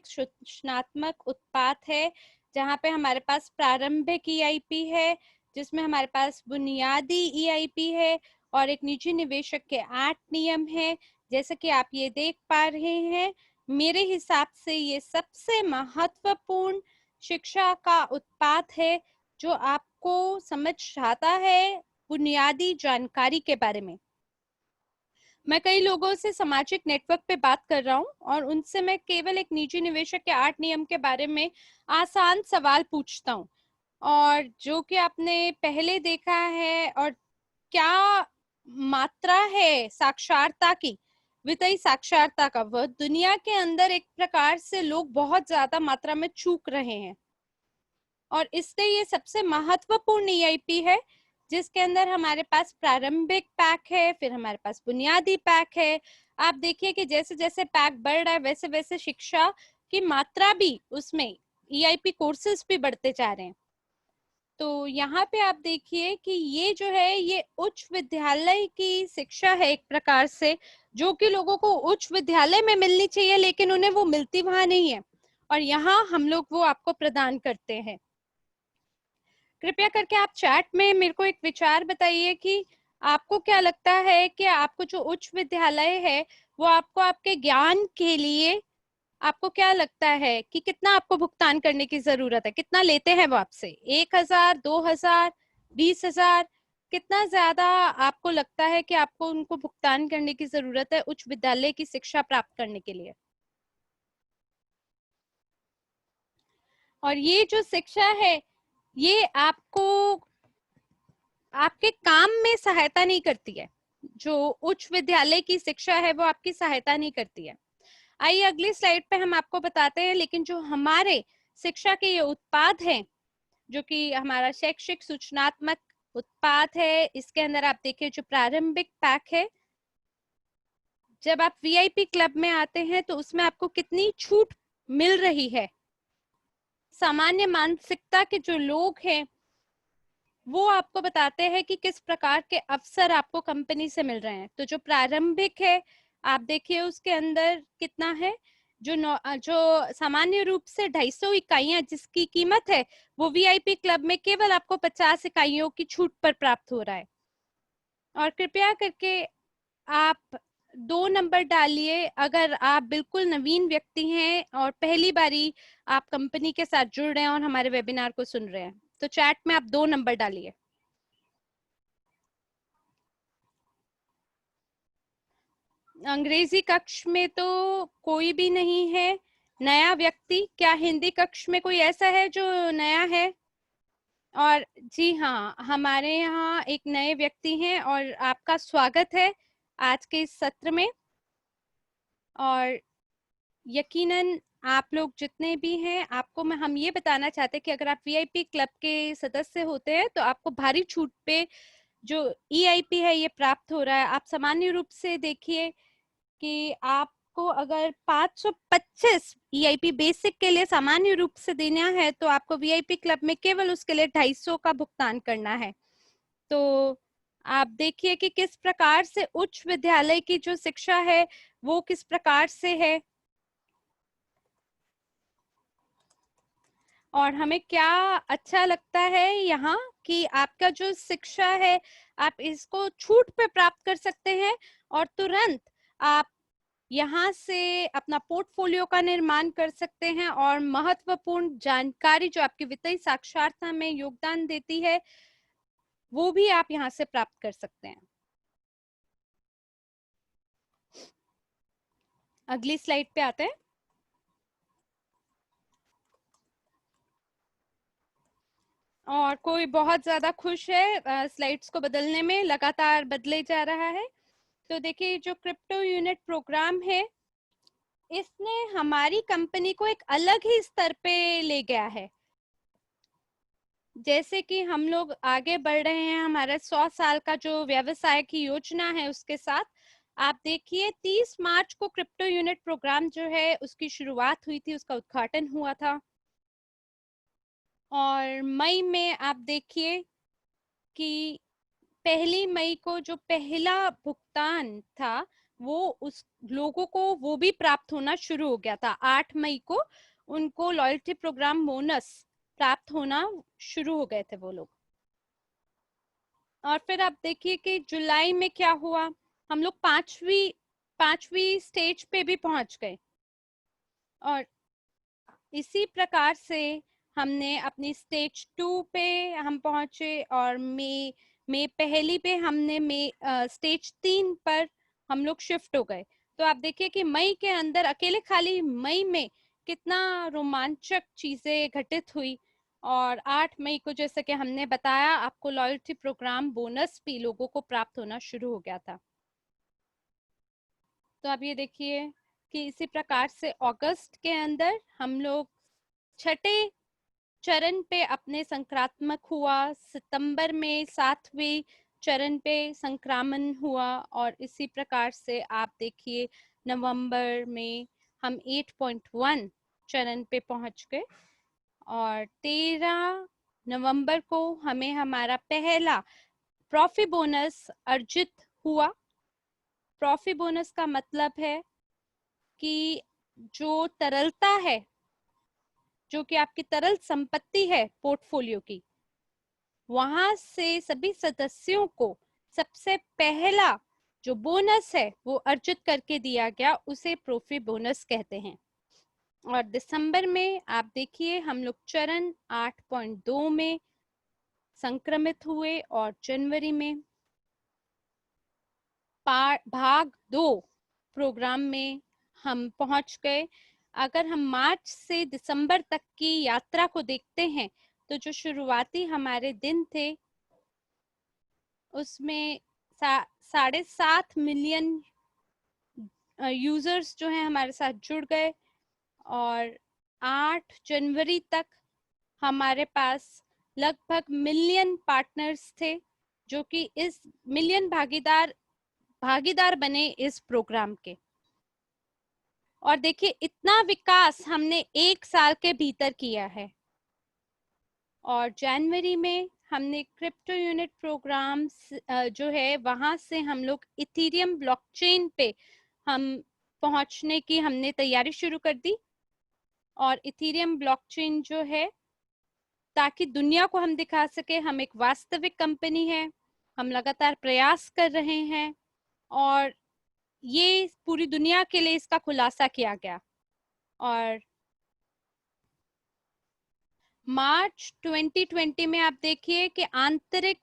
सूचनात्मक उत्पाद है, जहाँ पे हमारे पास प्रारंभिक EIP है, जिसमें हमारे पास बुनियादी EIP है और एक निजी निवेशक के 8 नियम है। जैसे कि आप ये देख पा रहे हैं, मेरे हिसाब से ये सबसे महत्वपूर्ण शिक्षा का उत्पाद है जो आपको समझाता है बुनियादी जानकारी के बारे में। मैं कई लोगों से सामाजिक नेटवर्क पे बात कर रहा हूँ और उनसे मैं केवल एक निजी निवेशक के 8 नियम के बारे में आसान सवाल पूछता हूँ, और जो कि आपने पहले देखा है। और क्या मात्रा है साक्षरता की, वित्तीय साक्षरता का, वह दुनिया के अंदर एक प्रकार से लोग बहुत ज्यादा मात्रा में चूक रहे हैं। और इसलिए ये सबसे महत्वपूर्ण EIP है, जिसके अंदर हमारे पास प्रारंभिक पैक है, फिर हमारे पास बुनियादी पैक है। आप देखिए कि जैसे जैसे पैक बढ़ रहा है वैसे वैसे शिक्षा की मात्रा भी, उसमें EIP कोर्सेज भी बढ़ते जा रहे हैं। तो यहाँ पे आप देखिए कि ये जो है ये उच्च विद्यालय की शिक्षा है एक प्रकार से, जो कि लोगों को उच्च विद्यालय में मिलनी चाहिए लेकिन उन्हें वो मिलती वहां नहीं है, और यहाँ हम लोग वो आपको प्रदान करते हैं। कृपया करके आप चैट में मेरे को एक विचार बताइए कि आपको क्या लगता है कि आपको जो उच्च विद्यालय है वो आपको आपके ज्ञान के लिए, आपको क्या लगता है कि कितना आपको भुगतान करने की जरूरत है? कितना लेते हैं वो आपसे? 1000, 2000, 20,000? कितना ज्यादा आपको लगता है कि आपको उनको भुगतान करने की जरूरत है उच्च विद्यालय की शिक्षा प्राप्त करने के लिए? और ये जो शिक्षा है ये आपको आपके काम में सहायता नहीं करती है। जो उच्च विद्यालय की शिक्षा है वो आपकी सहायता नहीं करती है। आइए अगली स्लाइड पे हम आपको बताते हैं। लेकिन जो हमारे शिक्षा के ये उत्पाद हैं, जो कि हमारा शैक्षिक सूचनात्मक उत्पाद है, इसके अंदर आप देखिए जो प्रारंभिक पैक है, जब आप VIP क्लब में आते हैं तो उसमें आपको कितनी छूट मिल रही है। सामान्य मानसिकता के जो लोग हैं वो आपको बताते हैं कि किस प्रकार के अवसर आपको कंपनी से मिल रहे हैं। तो जो प्रारंभिक है आप देखिए उसके अंदर कितना है, जो सामान्य रूप से 250 इकाइयां जिसकी कीमत है, वो VIP क्लब में केवल आपको 50 इकाइयों की छूट पर प्राप्त हो रहा है। और कृपया करके आप 2 नंबर डालिए अगर आप बिल्कुल नवीन व्यक्ति हैं और पहली बारी आप कंपनी के साथ जुड़ रहे हैं और हमारे वेबिनार को सुन रहे हैं। तो चैट में आप 2 नंबर डालिए। अंग्रेजी कक्ष में तो कोई भी नहीं है नया व्यक्ति। क्या हिंदी कक्ष में कोई ऐसा है जो नया है? और जी हाँ, हमारे यहाँ एक नए व्यक्ति हैं और आपका स्वागत है आज के इस सत्र में। और यकीनन आप लोग जितने भी हैं, आपको हम ये बताना चाहते हैं कि अगर आप वीआईपी क्लब के सदस्य होते हैं तो आपको भारी छूट पे जो ईआईपी है ये प्राप्त हो रहा है। आप सामान्य रूप से देखिए कि आपको अगर 525 ईआईपी बेसिक के लिए सामान्य रूप से देना है तो आपको वीआईपी क्लब में केवल उसके लिए 250 का भुगतान करना है। तो आप देखिए कि किस प्रकार से उच्च विद्यालय की जो शिक्षा है वो किस प्रकार से है और हमें क्या अच्छा लगता है यहाँ कि आपका जो शिक्षा है आप इसको छूट पे प्राप्त कर सकते हैं और तुरंत आप यहाँ से अपना पोर्टफोलियो का निर्माण कर सकते हैं और महत्वपूर्ण जानकारी जो आपकी वित्तीय साक्षरता में योगदान देती है वो भी आप यहाँ से प्राप्त कर सकते हैं। अगली स्लाइड पे आते हैं। और कोई बहुत ज्यादा खुश है स्लाइड्स को बदलने में, लगातार बदले जा रहा है। तो देखिए जो क्रिप्टो यूनिट प्रोग्राम है इसने हमारी कंपनी को एक अलग ही स्तर पे ले गया है। जैसे कि हम लोग आगे बढ़ रहे हैं हमारा 100 साल का जो व्यवसाय की योजना है उसके साथ, आप देखिए 30 मार्च को क्रिप्टो यूनिट प्रोग्राम जो है उसकी शुरुआत हुई थी, उसका उद्घाटन हुआ था। और मई में आप देखिए कि 1 मई को जो पहला भुगतान था वो उस लोगों को वो भी प्राप्त होना शुरू हो गया था। 8 मई को उनको लॉयल्टी प्रोग्राम बोनस प्राप्त होना शुरू हो गए थे वो लोग। और फिर आप देखिए कि जुलाई में क्या हुआ, हम लोग पांचवी स्टेज पे भी पहुंच गए। और इसी प्रकार से हमने अपनी स्टेज 2 पे हम पहुंचे और मई पहली पे हमने स्टेज 3 पर हम लोग शिफ्ट हो गए। तो आप देखिए कि मई के अंदर अकेले खाली मई में कितना रोमांचक चीजें घटित हुई। और 8 मई को जैसे कि हमने बताया आपको लॉयल्टी प्रोग्राम बोनस भी लोगों को प्राप्त होना शुरू हो गया था। तो अब ये देखिए कि इसी प्रकार से अगस्त के अंदर हम लोग छठे चरण पे अपने संक्रात्मक हुआ, सितंबर में 7वें चरण पे संक्रामण हुआ और इसी प्रकार से आप देखिए नवंबर में हम 8.1 चरण पे पहुंच गए। और 13 नवंबर को हमें हमारा पहला प्रॉफी बोनस अर्जित हुआ। प्रॉफी बोनस का मतलब है कि जो तरलता है, जो कि आपकी तरल संपत्ति है पोर्टफोलियो की, वहां से सभी सदस्यों को सबसे पहला जो बोनस है वो अर्जित करके दिया गया, उसे प्रॉफी बोनस कहते हैं। और दिसंबर में आप देखिए हम लोग चरण 8.2 में संक्रमित हुए और जनवरी में भाग 2 प्रोग्राम में हम पहुंच गए। अगर हम मार्च से दिसंबर तक की यात्रा को देखते हैं तो जो शुरुआती हमारे दिन थे उसमें 7.5 मिलियन यूजर्स जो हैं हमारे साथ जुड़ गए। और 8 जनवरी तक हमारे पास लगभग मिलियन पार्टनर्स थे जो कि इस मिलियन भागीदार बने इस प्रोग्राम के। और देखिए इतना विकास हमने 1 साल के भीतर किया है। और जनवरी में हमने क्रिप्टो यूनिट प्रोग्राम जो है वहां से हम लोग इथेरियम ब्लॉकचेन पे हम पहुंचने की हमने तैयारी शुरू कर दी। और इथेरियम ब्लॉकचेन जो है ताकि दुनिया को हम दिखा सके हम एक वास्तविक कंपनी है, हम लगातार प्रयास कर रहे हैं और ये पूरी दुनिया के लिए इसका खुलासा किया गया। और मार्च 2020 में आप देखिए कि आंतरिक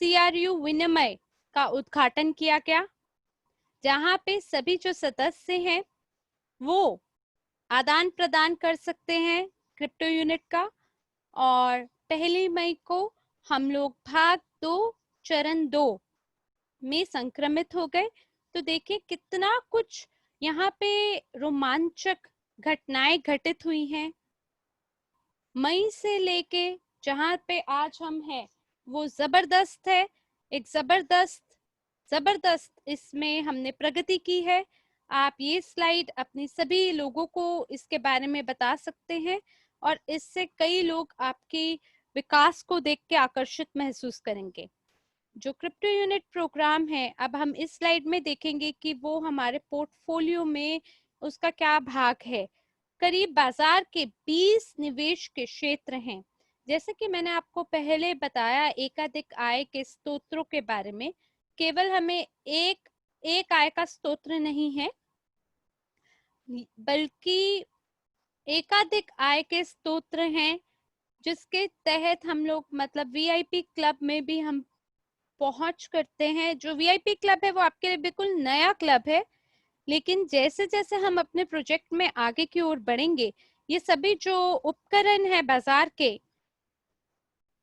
CRU विनिमय का उद्घाटन किया गया, जहां पे सभी जो सदस्य हैं वो आदान प्रदान कर सकते हैं क्रिप्टो यूनिट का। और 1 मई को हम लोग भाग 2 चरण 2 में संक्रमित हो गए। तो देखिए कितना कुछ यहाँ पे रोमांचक घटनाएं घटित हुई हैं। मई से लेके जहाँ पे आज हम हैं वो जबरदस्त है। एक जबरदस्त इसमें हमने प्रगति की है। आप ये स्लाइड अपनी सभी लोगों को इसके बारे में बता सकते हैं और इससे कई लोग आपकी विकास को देख के आकर्षित महसूस करेंगे। जो क्रिप्टो यूनिट प्रोग्राम है, अब हम इस स्लाइड में देखेंगे कि वो हमारे पोर्टफोलियो में उसका क्या भाग है। करीब बाजार के 20 निवेश के क्षेत्र हैं। जैसे कि मैंने आपको पहले बताया एकाधिक आय के स्रोतों के बारे में, केवल हमें एक आय का स्रोत नहीं है, बल्कि एकाधिक आय के स्रोत हैं, जिसके तहत हम लोग मतलब वीआईपी क्लब में भी हम पहुंच करते हैं। जो वीआईपी क्लब है वो आपके लिए बिल्कुल नया क्लब है, लेकिन जैसे जैसे हम अपने प्रोजेक्ट में आगे की ओर बढ़ेंगे, ये सभी जो उपकरण है बाजार के,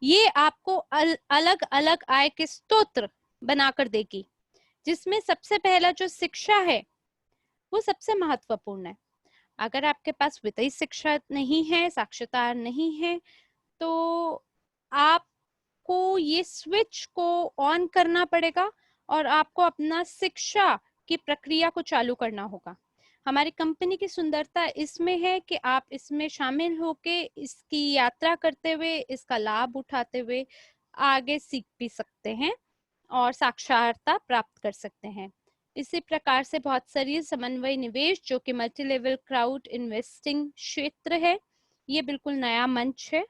ये आपको अलग अलग आय के स्रोत बनाकर देगी, जिसमें सबसे पहला जो शिक्षा है वो सबसे महत्वपूर्ण है। अगर आपके पास वित्तीय शिक्षा नहीं है, साक्षरता नहीं है, तो आपको ये स्विच को ऑन करना पड़ेगा और आपको अपना शिक्षा की प्रक्रिया को चालू करना होगा। हमारी कंपनी की सुंदरता इसमें है कि आप इसमें शामिल होके इसकी यात्रा करते हुए, इसका लाभ उठाते हुए आगे सीख भी सकते हैं और साक्षरता प्राप्त कर सकते हैं। इसी प्रकार से बहुत सारी समन्वय निवेश जो कि मल्टी लेवल क्राउड इन्वेस्टिंग क्षेत्र है, ये बिल्कुल नया मंच है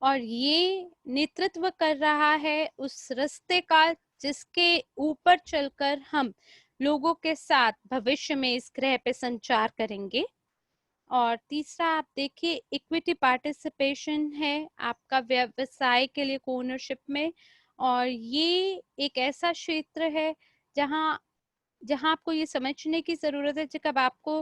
और ये नेतृत्व कर रहा है उस रास्ते का जिसके ऊपर चलकर हम लोगों के साथ भविष्य में इस ग्रह पे संचार करेंगे। और तीसरा आप देखिए इक्विटी पार्टिसिपेशन है आपका व्यवसाय के लिए ओनरशिप में, और ये एक ऐसा क्षेत्र है जहां जहां आपको ये समझने की जरूरत है कि जब आपको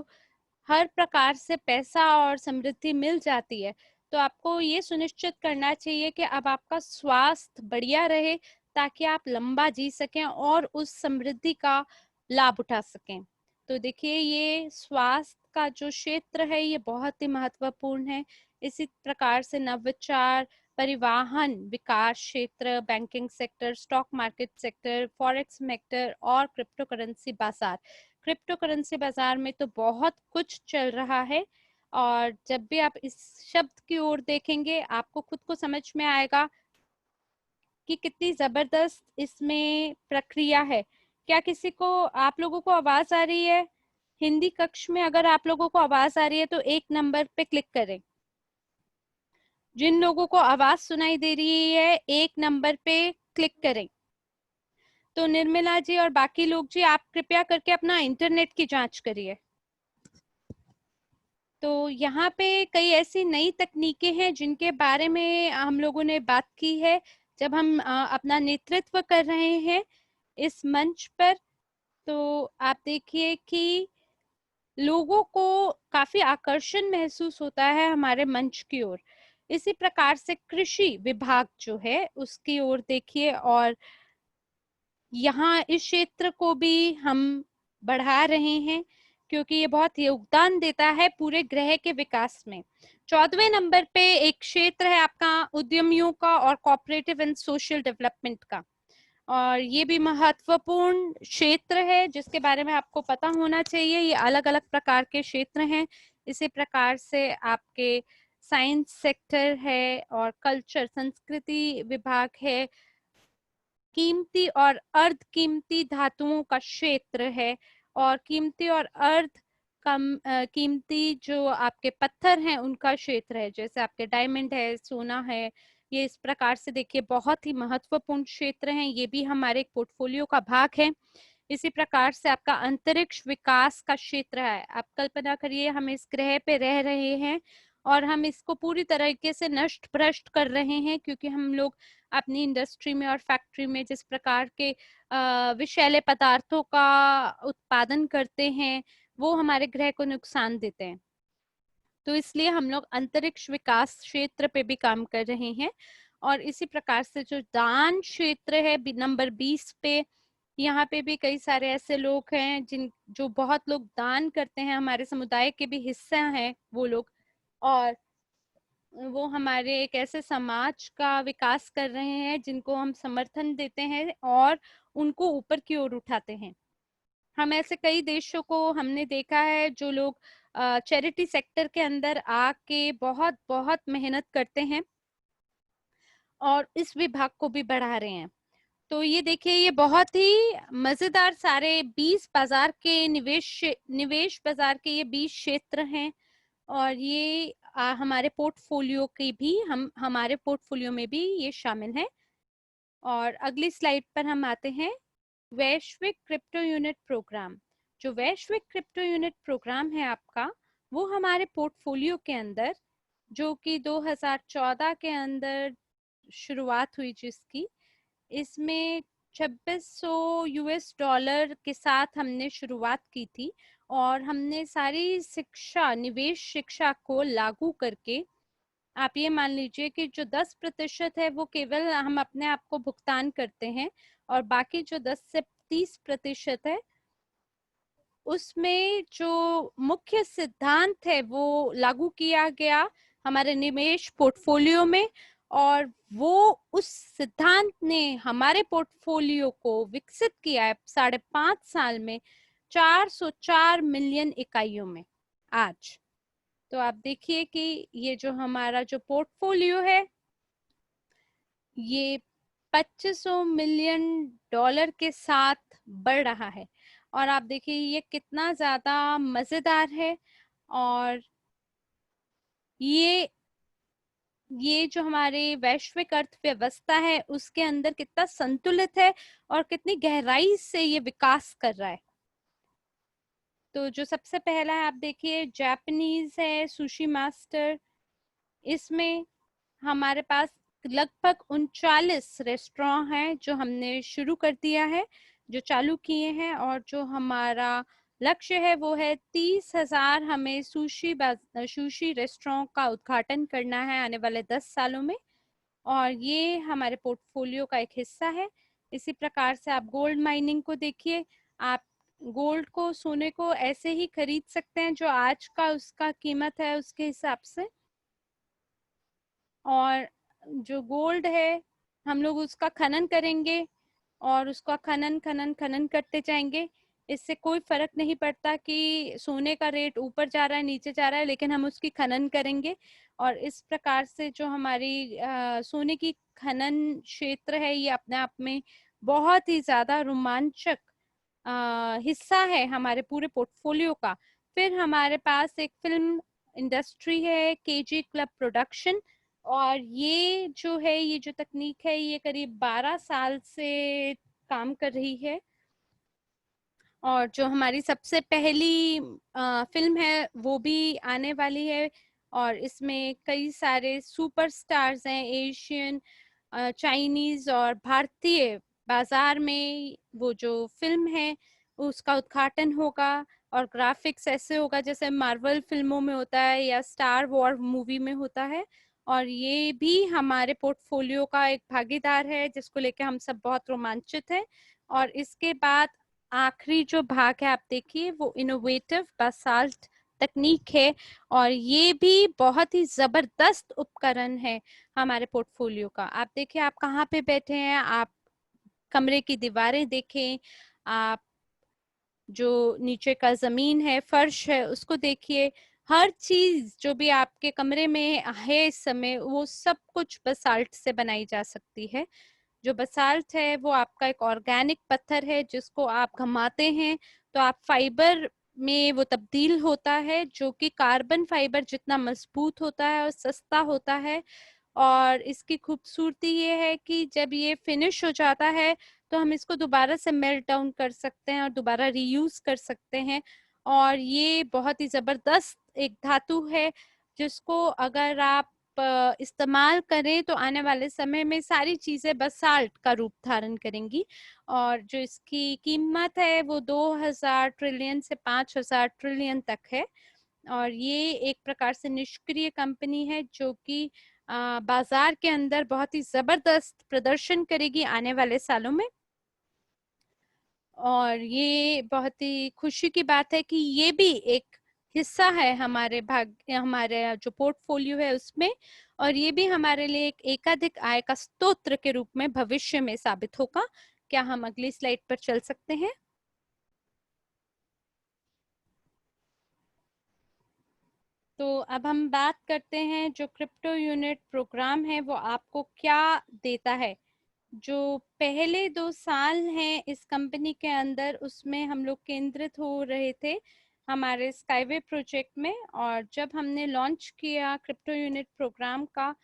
हर प्रकार से पैसा और समृद्धि मिल जाती है, तो आपको ये सुनिश्चित करना चाहिए कि अब आपका स्वास्थ्य बढ़िया रहे ताकि आप लंबा जी सकें और उस समृद्धि का लाभ उठा सकें। तो देखिए ये स्वास्थ्य का जो क्षेत्र है ये बहुत ही महत्वपूर्ण है। इसी प्रकार से नवविचार, परिवहन, विकास क्षेत्र, banking sector, stock market sector, forex sector और क्रिप्टो करेंसी बाजार। क्रिप्टो करेंसी बाजार में तो बहुत कुछ चल रहा है और जब भी आप इस शब्द की ओर देखेंगे आपको खुद को समझ में आएगा कि कितनी जबरदस्त इसमें प्रक्रिया है। क्या किसी को आप लोगों को आवाज आ रही है? हिंदी कक्ष में अगर आप लोगों को आवाज आ रही है तो 1 नंबर पे क्लिक करें। जिन लोगों को आवाज सुनाई दे रही है 1 नंबर पे क्लिक करें। तो निर्मला जी और बाकी लोग जी आप कृपया करके अपना इंटरनेट की जांच करिए। तो यहाँ पे कई ऐसी नई तकनीकें हैं जिनके बारे में हम लोगों ने बात की है जब हम अपना नेतृत्व कर रहे हैं इस मंच पर। तो आप देखिए कि लोगों को काफी आकर्षण महसूस होता है हमारे मंच की ओर। इसी प्रकार से कृषि विभाग जो है उसकी ओर देखिए, और यहाँ इस क्षेत्र को भी हम बढ़ा रहे हैं क्योंकि ये बहुत योगदान देता है पूरे ग्रह के विकास में। 14वें नंबर पे एक क्षेत्र है आपका उद्यमियों का और कोऑपरेटिव एंड सोशल डेवलपमेंट का, और ये भी महत्वपूर्ण क्षेत्र है जिसके बारे में आपको पता होना चाहिए। ये अलग अलग प्रकार के क्षेत्र हैं। इसी प्रकार से आपके साइंस सेक्टर है और कल्चर संस्कृति विभाग है, कीमती और अर्ध कीमती धातुओं का क्षेत्र है, और कीमती और अर्ध कम कीमती जो आपके पत्थर हैं उनका क्षेत्र है, जैसे आपके डायमंड है, सोना है। ये इस प्रकार से देखिए बहुत ही महत्वपूर्ण क्षेत्र हैं, ये भी हमारे पोर्टफोलियो का भाग है। इसी प्रकार से आपका अंतरिक्ष विकास का क्षेत्र है। आप कल्पना करिए हम इस ग्रह पे रह रहे हैं और हम इसको पूरी तरीके से नष्ट भ्रष्ट कर रहे हैं क्योंकि हम लोग अपनी इंडस्ट्री में और फैक्ट्री में जिस प्रकार के विषैले पदार्थों का उत्पादन करते हैं वो हमारे ग्रह को नुकसान देते हैं। तो इसलिए हम लोग अंतरिक्ष विकास क्षेत्र पे भी काम कर रहे हैं। और इसी प्रकार से जो दान क्षेत्र है नंबर 20 पे, यहाँ पे भी कई सारे ऐसे लोग हैं जो बहुत लोग दान करते हैं, हमारे समुदाय के भी हिस्सा हैं वो लोग, और वो हमारे एक ऐसे समाज का विकास कर रहे हैं जिनको हम समर्थन देते हैं और उनको ऊपर की ओर उठाते हैं। हम ऐसे कई देशों को हमने देखा है जो लोग चैरिटी सेक्टर के अंदर आके बहुत बहुत मेहनत करते हैं और इस विभाग को भी बढ़ा रहे हैं। तो ये देखिए, ये बहुत ही मजेदार सारे 20 बाजार के निवेश बाजार के ये 20 क्षेत्र हैं, और ये हमारे पोर्टफोलियो के भी हमारे पोर्टफोलियो में भी ये शामिल है। और अगली स्लाइड पर हम आते हैं, वैश्विक क्रिप्टो यूनिट प्रोग्राम। जो वैश्विक क्रिप्टो यूनिट प्रोग्राम है आपका, वो हमारे पोर्टफोलियो के अंदर, जो कि 2014 के अंदर शुरुआत हुई जिसकी, इसमें 2600 यूएस डॉलर के साथ हमने शुरुआत की थी, और हमने सारी शिक्षा, निवेश शिक्षा को लागू करके, आप ये मान लीजिए कि जो 10% है वो केवल हम अपने आप को भुगतान करते हैं, और बाकी जो 10 से 30% है उसमें जो मुख्य सिद्धांत है वो लागू किया गया हमारे निवेश पोर्टफोलियो में, और वो उस सिद्धांत ने हमारे पोर्टफोलियो को विकसित किया है 5.5 साल में 404 मिलियन इकाइयों में आज। तो आप देखिए कि ये जो हमारा जो पोर्टफोलियो है ये 2500 मिलियन डॉलर के साथ बढ़ रहा है, और आप देखिए ये कितना ज्यादा मजेदार है। और ये जो हमारे वैश्विक अर्थव्यवस्था है उसके अंदर कितना संतुलित है और कितनी गहराई से ये विकास कर रहा है। तो जो सबसे पहला है आप देखिए, जापानीज है सुशी मास्टर। इसमें हमारे पास लगभग 39 रेस्टोरेंट हैं जो हमने शुरू कर दिया है, जो चालू किए हैं, और जो हमारा लक्ष्य है वो है 30,000 हमें सुशी रेस्टोरेंट का उद्घाटन करना है आने वाले 10 सालों में, और ये हमारे पोर्टफोलियो का एक हिस्सा है। इसी प्रकार से आप गोल्ड माइनिंग को देखिए, आप गोल्ड को, सोने को ऐसे ही खरीद सकते हैं जो आज का उसका कीमत है उसके हिसाब से, और जो गोल्ड है हम लोग उसका खनन करेंगे और उसका खनन खनन खनन करते जाएंगे। इससे कोई फर्क नहीं पड़ता कि सोने का रेट ऊपर जा रहा है नीचे जा रहा है, लेकिन हम उसकी खनन करेंगे। और इस प्रकार से जो हमारी सोने की खनन क्षेत्र है ये अपने आप में बहुत ही ज्यादा रोमांचक हिस्सा है हमारे पूरे पोर्टफोलियो का। फिर हमारे पास एक फिल्म इंडस्ट्री है, केजी क्लब प्रोडक्शन, और ये जो है, ये जो तकनीक है ये करीब 12 साल से काम कर रही है। और जो हमारी सबसे पहली फिल्म है वो भी आने वाली है, और इसमें कई सारे सुपरस्टार्स हैं, एशियन, चाइनीज और भारतीय बाजार में वो जो फिल्म है उसका उद्घाटन होगा। और ग्राफिक्स ऐसे होगा जैसे मार्वल फिल्मों में होता है या स्टार वॉर मूवी में होता है, और ये भी हमारे पोर्टफोलियो का एक भागीदार है जिसको लेके हम सब बहुत रोमांचित हैं। और इसके बाद आखिरी जो भाग है आप देखिए, वो इनोवेटिव बासाल्ट तकनीक है, और ये भी बहुत ही जबरदस्त उपकरण है हमारे पोर्टफोलियो का। आप देखिए आप कहाँ पे बैठे हैं, आप कमरे की दीवारें देखें, आप जो नीचे का जमीन है, फर्श है, उसको देखिए। हर चीज जो भी आपके कमरे में है इस समय, वो सब कुछ बसाल्ट से बनाई जा सकती है। जो बसाल्ट है वो आपका एक ऑर्गेनिक पत्थर है जिसको आप घमाते हैं तो आप फाइबर में वो तब्दील होता है, जो कि कार्बन फाइबर जितना मजबूत होता है और सस्ता होता है। और इसकी खूबसूरती ये है कि जब ये फिनिश हो जाता है तो हम इसको दोबारा से मेल्ट डाउन कर सकते हैं और दोबारा रीयूज कर सकते हैं। और ये बहुत ही जबरदस्त एक धातु है जिसको अगर आप इस्तेमाल करें तो आने वाले समय में सारी चीजें बसाल्ट का रूप धारण करेंगी। और जो इसकी कीमत है वो 2000 ट्रिलियन से 5000 ट्रिलियन तक है। और ये एक प्रकार से निष्क्रिय कंपनी है जो कि बाजार के अंदर बहुत ही जबरदस्त प्रदर्शन करेगी आने वाले सालों में। और ये बहुत ही खुशी की बात है कि ये भी एक हिस्सा है हमारे जो पोर्टफोलियो है उसमें, और ये भी हमारे लिए एक एकाधिक आय का स्रोत के रूप में भविष्य में साबित होगा। क्या हम अगली स्लाइड पर चल सकते हैं? तो अब हम बात करते हैं जो क्रिप्टो यूनिट प्रोग्राम है वो आपको क्या देता है। जो पहले 2 साल हैं इस कंपनी के अंदर, उसमें हम लोग केंद्रित हो रहे थे हमारे स्काईवे प्रोजेक्ट में। और जब हमने लॉन्च किया क्रिप्टो यूनिट प्रोग्राम का,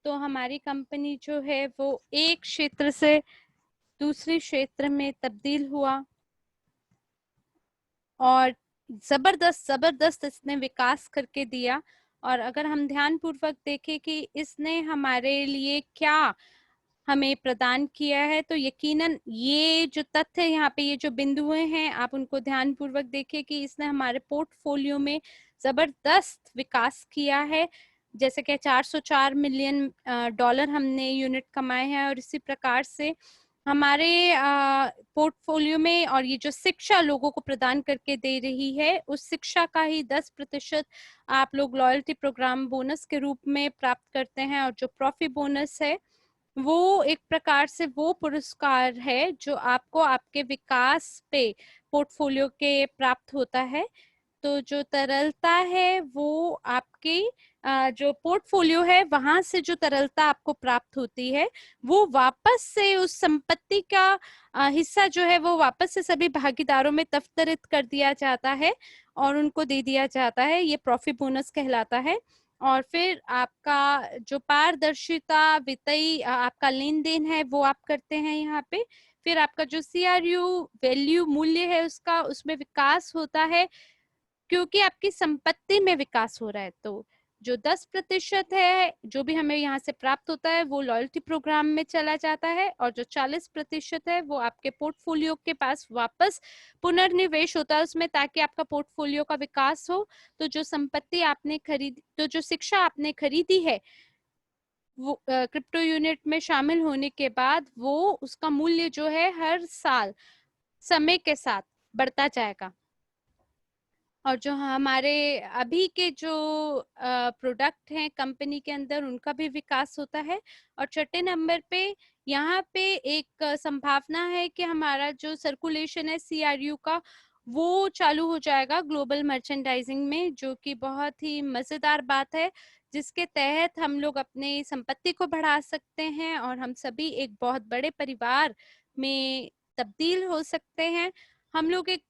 तो हमारी कंपनी जो है वो एक क्षेत्र से दूसरे क्षेत्र में तब्दील हुआ और जबरदस्त जबरदस्त इसने विकास करके दिया। और अगर हम ध्यान पूर्वक देखें कि इसने हमारे लिए क्या हमें प्रदान किया है, तो यकीनन ये जो तथ्य यहाँ पे, ये जो बिंदुएं हैं, आप उनको ध्यान पूर्वक देखिए कि इसने हमारे पोर्टफोलियो में जबरदस्त विकास किया है। जैसे कि 404 मिलियन डॉलर हमने यूनिट कमाए हैं, और इसी प्रकार से हमारे पोर्टफोलियो में, और ये जो शिक्षा लोगों को प्रदान करके दे रही है, उस शिक्षा का ही 10% आप लोग लॉयल्टी प्रोग्राम बोनस के रूप में प्राप्त करते हैं। और जो प्रॉफी बोनस है वो एक प्रकार से वो पुरस्कार है जो आपको आपके विकास पे पोर्टफोलियो के प्राप्त होता है। तो जो तरलता है वो आपके जो पोर्टफोलियो है वहां से जो तरलता आपको प्राप्त होती है, वो वापस से उस संपत्ति का हिस्सा जो है वो वापस से सभी भागीदारों में तफ्तरित कर दिया जाता है और उनको दे दिया जाता है। ये प्रॉफिट बोनस कहलाता है। और फिर आपका जो पारदर्शिता वित्तीय आपका लेन देन है वो आप करते हैं यहाँ पे। फिर आपका जो CRU वैल्यू मूल्य है उसका, उसमें विकास होता है क्योंकि आपकी संपत्ति में विकास हो रहा है। तो जो 10% है जो भी हमें यहाँ से प्राप्त होता है वो लॉयल्टी प्रोग्राम में चला जाता है, और जो 40% है वो आपके पोर्टफोलियो के पास वापस पुनर्निवेश होता है उसमें, ताकि आपका पोर्टफोलियो का विकास हो। तो जो संपत्ति आपने खरीदी, तो जो शिक्षा आपने खरीदी है वो क्रिप्टो यूनिट में शामिल होने के बाद, वो उसका मूल्य जो है हर साल समय के साथ बढ़ता जाएगा। और जो हमारे अभी के जो प्रोडक्ट हैं कंपनी के अंदर, उनका भी विकास होता है। और छठे नंबर पे यहाँ पे एक संभावना है कि हमारा जो सर्कुलेशन है CRU का, वो चालू हो जाएगा ग्लोबल मर्चेंडाइजिंग में, जो कि बहुत ही मजेदार बात है, जिसके तहत हम लोग अपने संपत्ति को बढ़ा सकते हैं और हम सभी एक बहुत बड़े परिवार में तब्दील हो सकते हैं। हम लोग एक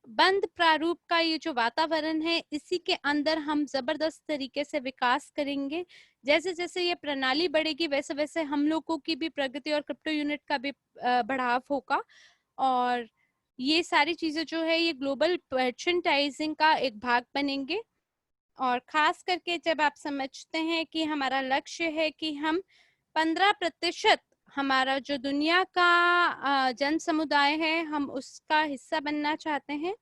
बंद प्रारूप का ये जो वातावरण है, इसी के अंदर हम जबरदस्त तरीके से विकास करेंगे। जैसे जैसे ये प्रणाली बढ़ेगी वैसे वैसे हम लोगों की भी प्रगति और क्रिप्टो यूनिट का भी बढ़ाव होगा। और ये सारी चीजें जो है ये ग्लोबल मर्चेंडाइजिंग का एक भाग बनेंगे। और खास करके जब आप समझते हैं कि हमारा लक्ष्य है कि हम 15% हमारा जो दुनिया का जन समुदाय है हम उसका हिस्सा बनना चाहते हैं,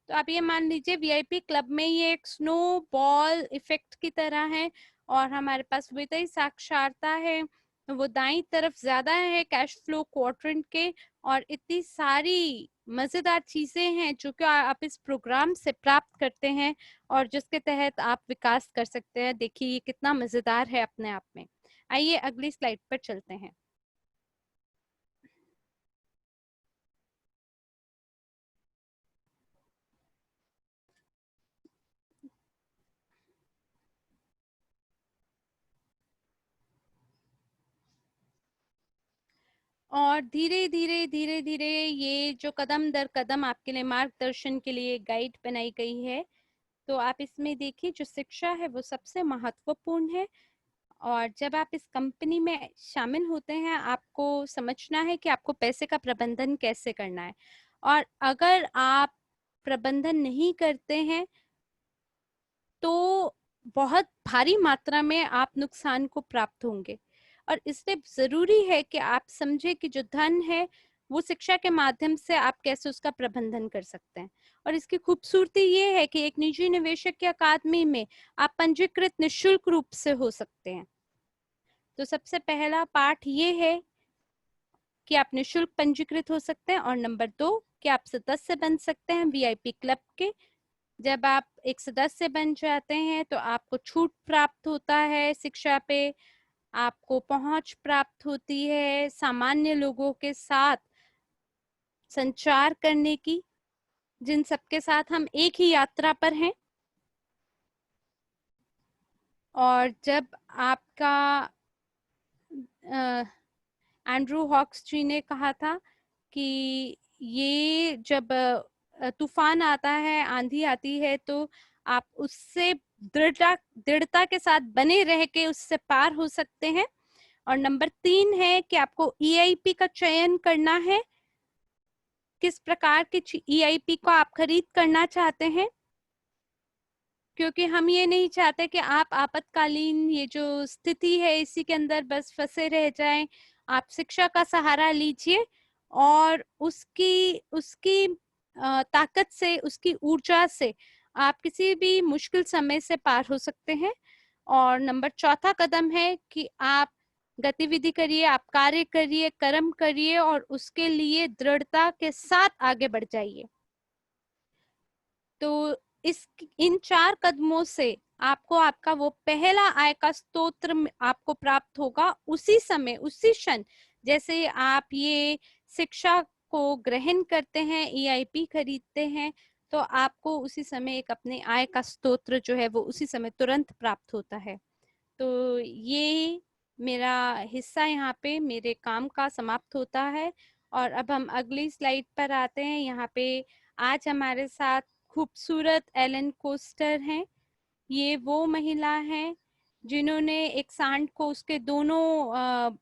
तो आप ये मान लीजिए VIP क्लब में ये एक स्नो बॉल इफेक्ट की तरह है। और हमारे पास वित्तीय साक्षरता है वो दाईं तरफ ज्यादा है कैश फ्लो क्वाड्रेंट के। और इतनी सारी मजेदार चीजें हैं जो कि आप इस प्रोग्राम से प्राप्त करते हैं और जिसके तहत आप विकास कर सकते हैं। देखिए ये कितना मजेदार है अपने आप में। आइए अगली स्लाइड पर चलते हैं। और धीरे धीरे धीरे धीरे ये जो कदम दर कदम आपके लिए मार्गदर्शन के लिए गाइड बनाई गई है, तो आप इसमें देखिए जो शिक्षा है वो सबसे महत्वपूर्ण है। और जब आप इस कंपनी में शामिल होते हैं, आपको समझना है कि आपको पैसे का प्रबंधन कैसे करना है। और अगर आप प्रबंधन नहीं करते हैं तो बहुत भारी मात्रा में आप नुकसान को प्राप्त होंगे। और इसलिए जरूरी है कि आप समझे कि जो धन है वो शिक्षा के माध्यम से आप कैसे उसका प्रबंधन कर सकते हैं। और इसकी खूबसूरती ये है कि एक निजी निवेशक की अकादमी में आप पंजीकृत निःशुल्क रूप से हो सकते हैं। तो सबसे पहला पाठ ये है कि आप निःशुल्क पंजीकृत हो सकते हैं, और नंबर 2 कि आप सदस्य बन सकते हैं वीआईपी क्लब के। जब आप एक सदस्य बन जाते हैं तो आपको छूट प्राप्त होता है शिक्षा पे, आपको पहुंच प्राप्त होती है सामान्य लोगों के साथ संचार करने की, जिन सबके साथ हम एक ही यात्रा पर हैं। और जब आपका एंड्रू हॉक्स जी ने कहा था कि ये जब तूफान आता है, आंधी आती है, तो आप उससे दृढ़ता के साथ बने रह के उससे पार हो सकते हैं। और नंबर 3 है कि आपको ईआईपी का चयन करना है, किस प्रकार के ईआईपी को आप खरीद करना चाहते हैं, क्योंकि हम ये नहीं चाहते कि आप आपातकालीन ये जो स्थिति है इसी के अंदर बस फंसे रह जाएं। आप शिक्षा का सहारा लीजिए और उसकी उसकी ताकत से, उसकी ऊर्जा से आप किसी भी मुश्किल समय से पार हो सकते हैं। और नंबर 4था कदम है कि आप गतिविधि करिए, आप कार्य करिए, कर्म करिए और उसके लिए दृढ़ता के साथ आगे बढ़ जाइए। तो इन 4 कदमों से आपको आपका वो पहला आय का स्रोत आपको प्राप्त होगा उसी समय, उसी क्षण जैसे आप ये शिक्षा को ग्रहण करते हैं, ईआईपी खरीदते हैं, तो आपको उसी समय एक अपने आय का स्रोत जो है वो उसी समय तुरंत प्राप्त होता है। तो ये मेरा हिस्सा यहाँ पे मेरे काम का समाप्त होता है। और अब हम अगली स्लाइड पर आते हैं। यहाँ पे आज हमारे साथ खूबसूरत एलन कोस्टर हैं। ये वो महिला हैं जिन्होंने एक सांड को उसके दोनों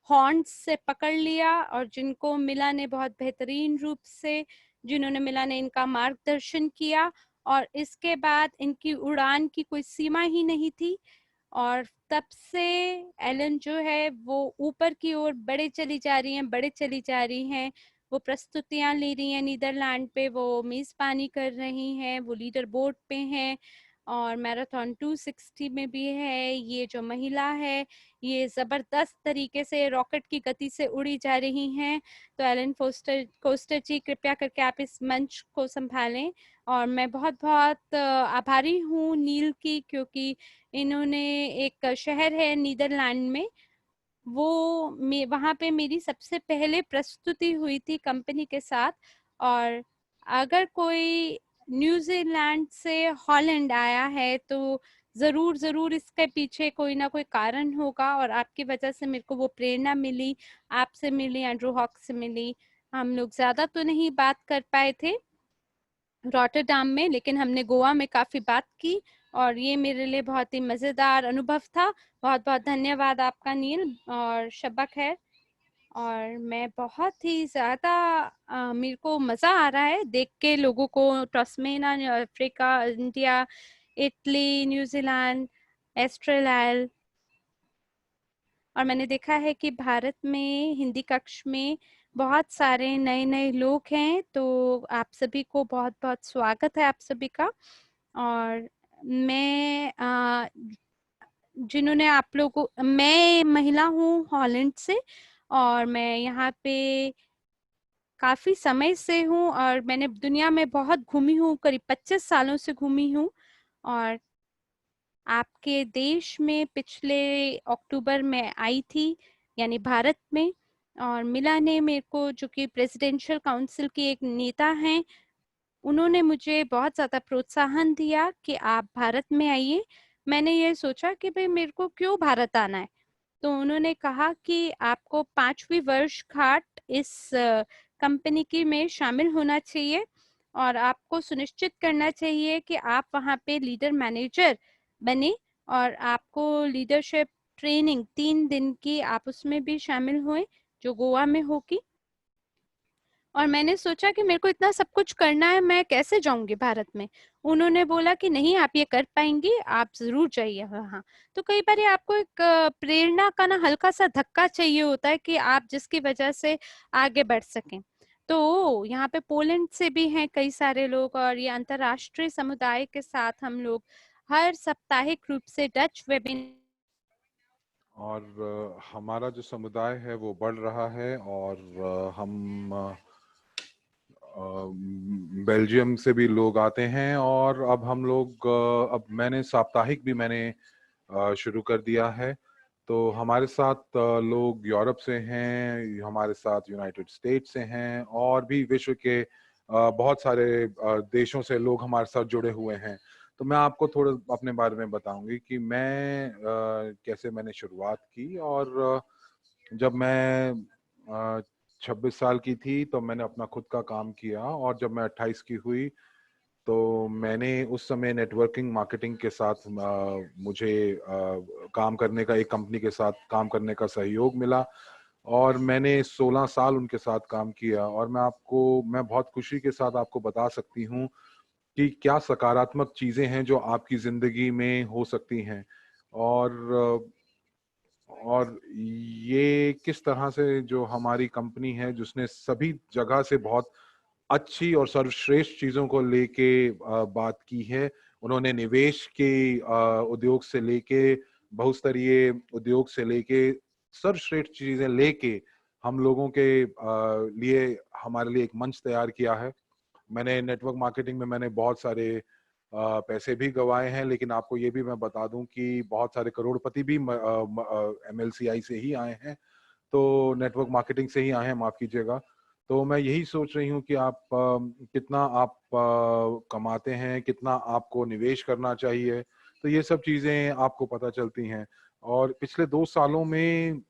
हॉर्न्स से पकड़ लिया, और जिनको मिला ने बहुत बेहतरीन रूप से, जिन्होंने मिला ने इनका मार्गदर्शन किया, और इसके बाद इनकी उड़ान की कोई सीमा ही नहीं थी। और तब से एलन जो है वो ऊपर की ओर बढ़े चली जा रही हैं, बढ़े चली जा रही हैं। वो प्रस्तुतियां ले रही हैं नीदरलैंड पे, वो मेजबानी कर रही हैं, वो लीडर बोर्ड पे हैं, और मैराथन 260 में भी है। ये जो महिला है ये जबरदस्त तरीके से रॉकेट की गति से उड़ी जा रही हैं। तो एलन कोस्टर जी, कृपया करके आप इस मंच को संभालें। और मैं बहुत बहुत आभारी हूँ नील की, क्योंकि इन्होंने एक शहर है नीदरलैंड में, वो वहां पे मेरी सबसे पहले प्रस्तुति हुई थी कंपनी के साथ। और अगर कोई न्यूजीलैंड से हॉलैंड आया है तो जरूर जरूर इसके पीछे कोई ना कोई कारण होगा, और आपकी वजह से मेरे को वो प्रेरणा मिली, आपसे मिली, एंड्रू हॉक से मिली। हम लोग ज्यादा तो नहीं बात कर पाए थे रॉटरडैम में, लेकिन हमने गोवा में काफी बात की, और ये मेरे लिए बहुत ही मजेदार अनुभव था। बहुत बहुत धन्यवाद आपका नील, और शब्बा खैर। और मैं बहुत ही ज्यादा मेरे को मजा आ रहा है देख के लोगों को, Tasmania, Africa, India, Italy, New Zealand, Australia. और मैंने देखा है कि भारत में हिंदी कक्ष में बहुत सारे नए नए लोग हैं, तो आप सभी को बहुत बहुत स्वागत है आप सभी का। और मैं जिन्होंने आप लोगों, मैं महिला हूँ हॉलैंड से, और मैं यहाँ पे काफी समय से हूँ, और मैंने दुनिया में बहुत घूमी हूँ, करीब 25 सालों से घूमी हूँ। और आपके देश में पिछले अक्टूबर में आई थी, यानी भारत में। और मिला ने मेरे को, जो कि प्रेसिडेंशियल काउंसिल की एक नेता हैं, उन्होंने मुझे बहुत ज़्यादा प्रोत्साहन दिया कि आप भारत में आइए। मैंने ये सोचा कि भाई मेरे को क्यों भारत आना है, तो उन्होंने कहा कि आपको 5वीं वर्षगांठ इस कंपनी की में शामिल होना चाहिए, और आपको सुनिश्चित करना चाहिए कि आप वहाँ पे लीडर मैनेजर बने, और आपको लीडरशिप ट्रेनिंग 3 दिन की आप उसमें भी शामिल हुए जो गोवा में होगी। और मैंने सोचा कि मेरे को इतना सब कुछ करना है, मैं कैसे जाऊंगी भारत में। उन्होंने बोला कि नहीं, आप ये कर पाएंगी, आप जरूर जाइए वहाँ। तो कई बार आपको एक प्रेरणा का ना हल्का सा धक्का चाहिए होता है कि आप जिसकी वजह से आगे बढ़ सकें। तो यहाँ पे पोलैंड से भी हैं कई सारे लोग, और ये अंतर्राष्ट्रीय समुदाय के साथ हम लोग हर साप्ताहिक रूप से डच वेबिनार। और हमारा जो समुदाय है वो बढ़ रहा है, और हम बेल्जियम से भी लोग आते हैं, और अब हम लोग अब मैंने साप्ताहिक भी मैंने शुरू कर दिया है। तो हमारे साथ लोग यूरोप से हैं, हमारे साथ यूनाइटेड स्टेट्स से हैं, और भी विश्व के बहुत सारे देशों से लोग हमारे साथ जुड़े हुए हैं। तो मैं आपको थोड़ा अपने बारे में बताऊंगी कि मैं कैसे मैंने शुरुआत की। और जब मैं 26 साल की थी तो मैंने अपना खुद का काम किया, और जब मैं 28 की हुई तो मैंने उस समय नेटवर्किंग मार्केटिंग के साथ मुझे काम करने का, एक कंपनी के साथ काम करने का सहयोग मिला, और मैंने 16 साल उनके साथ काम किया। और मैं बहुत खुशी के साथ आपको बता सकती हूँ कि क्या सकारात्मक चीजें हैं जो आपकी जिंदगी में हो सकती हैं, और और ये किस तरह से जो हमारी कंपनी है, जिसने सभी जगह से बहुत अच्छी और सर्वश्रेष्ठ चीजों को लेके बात की है। उन्होंने निवेश के उद्योग से लेके, बहुस्तरीय उद्योग से लेके, सर्वश्रेष्ठ चीजें लेके हम लोगों के लिए, हमारे लिए एक मंच तैयार किया है। मैंने नेटवर्क मार्केटिंग में मैंने बहुत सारे पैसे भी गंवाए हैं, लेकिन आपको ये भी मैं बता दूं कि बहुत सारे करोड़पति भी MLCI से ही आए हैं, तो नेटवर्क मार्केटिंग से ही आए हैं, माफ कीजिएगा। तो मैं यही सोच रही हूँ कि कितना आप कमाते हैं, कितना आपको निवेश करना चाहिए, तो ये सब चीजें आपको पता चलती हैं। और पिछले 2 सालों में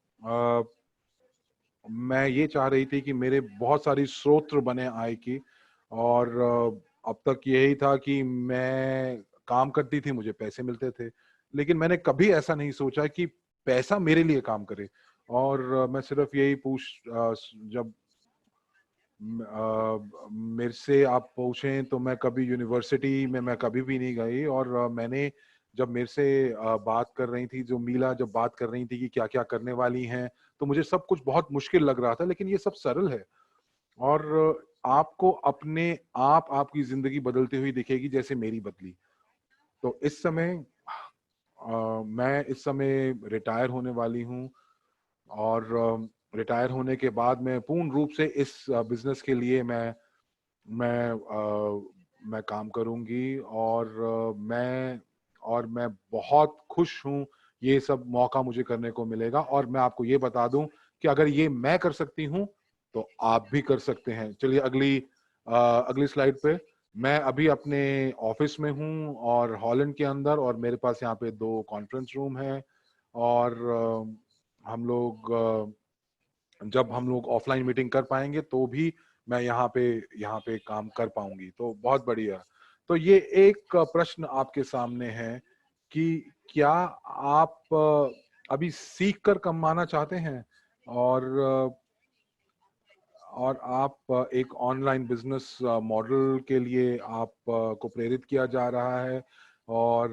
मैं ये चाह रही थी कि मेरे बहुत सारी स्रोत बने आय की, और अब तक यही था कि मैं काम करती थी, मुझे पैसे मिलते थे, लेकिन मैंने कभी ऐसा नहीं सोचा कि पैसा मेरे लिए काम करे। और मैं सिर्फ यही जब मेरे से आप पूछें तो मैं कभी यूनिवर्सिटी में मैं कभी भी नहीं गई, और मैंने जब मेरे से बात कर रही थी, जो मीला जब बात कर रही थी कि क्या क्या करने वाली हैं, तो मुझे सब कुछ बहुत मुश्किल लग रहा था, लेकिन ये सब सरल है। और आपको अपने आपकी जिंदगी बदलती हुई दिखेगी, जैसे मेरी बदली। तो इस समय मैं इस समय रिटायर होने वाली हूँ, और रिटायर होने के बाद मैं पूर्ण रूप से इस बिजनेस के लिए मैं काम करूंगी। और मैं बहुत खुश हूँ, ये सब मौका मुझे करने को मिलेगा। और मैं आपको ये बता दूं कि अगर ये मैं कर सकती हूँ तो आप भी कर सकते हैं। चलिए अगली स्लाइड पे। मैं अभी अपने ऑफिस में हूँ, और हॉलैंड के अंदर, और मेरे पास यहाँ पे 2 कॉन्फ्रेंस रूम है। और जब हम लोग ऑफलाइन मीटिंग कर पाएंगे तो भी मैं यहाँ पे काम कर पाऊंगी। तो बहुत बढ़िया। तो ये एक प्रश्न आपके सामने है कि क्या आप अभी सीख कर कमाना चाहते हैं, और आप एक ऑनलाइन बिजनेस मॉडल के लिए आप को प्रेरित किया जा रहा है। और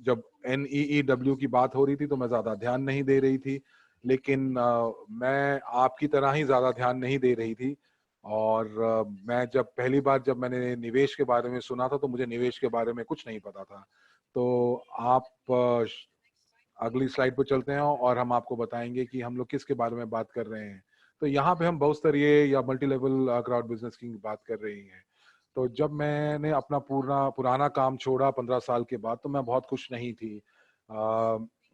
जब NEEW की बात हो रही थी तो मैं ज्यादा ध्यान नहीं दे रही थी, लेकिन मैं आपकी तरह ही ज्यादा ध्यान नहीं दे रही थी। और मैं जब पहली बार जब मैंने निवेश के बारे में सुना था तो मुझे निवेश के बारे में कुछ नहीं पता था। तो आप अगली स्लाइड पर चलते हैं, और हम आपको बताएंगे कि हम लोग किसके बारे में बात कर रहे हैं। तो यहाँ पे हम बहुस्तरीय या मल्टी लेवल क्राउड बिजनेस की बात कर रही हैं। तो जब मैंने अपना पूरा पुराना काम छोड़ा 15 साल के बाद, तो मैं बहुत खुश नहीं थी।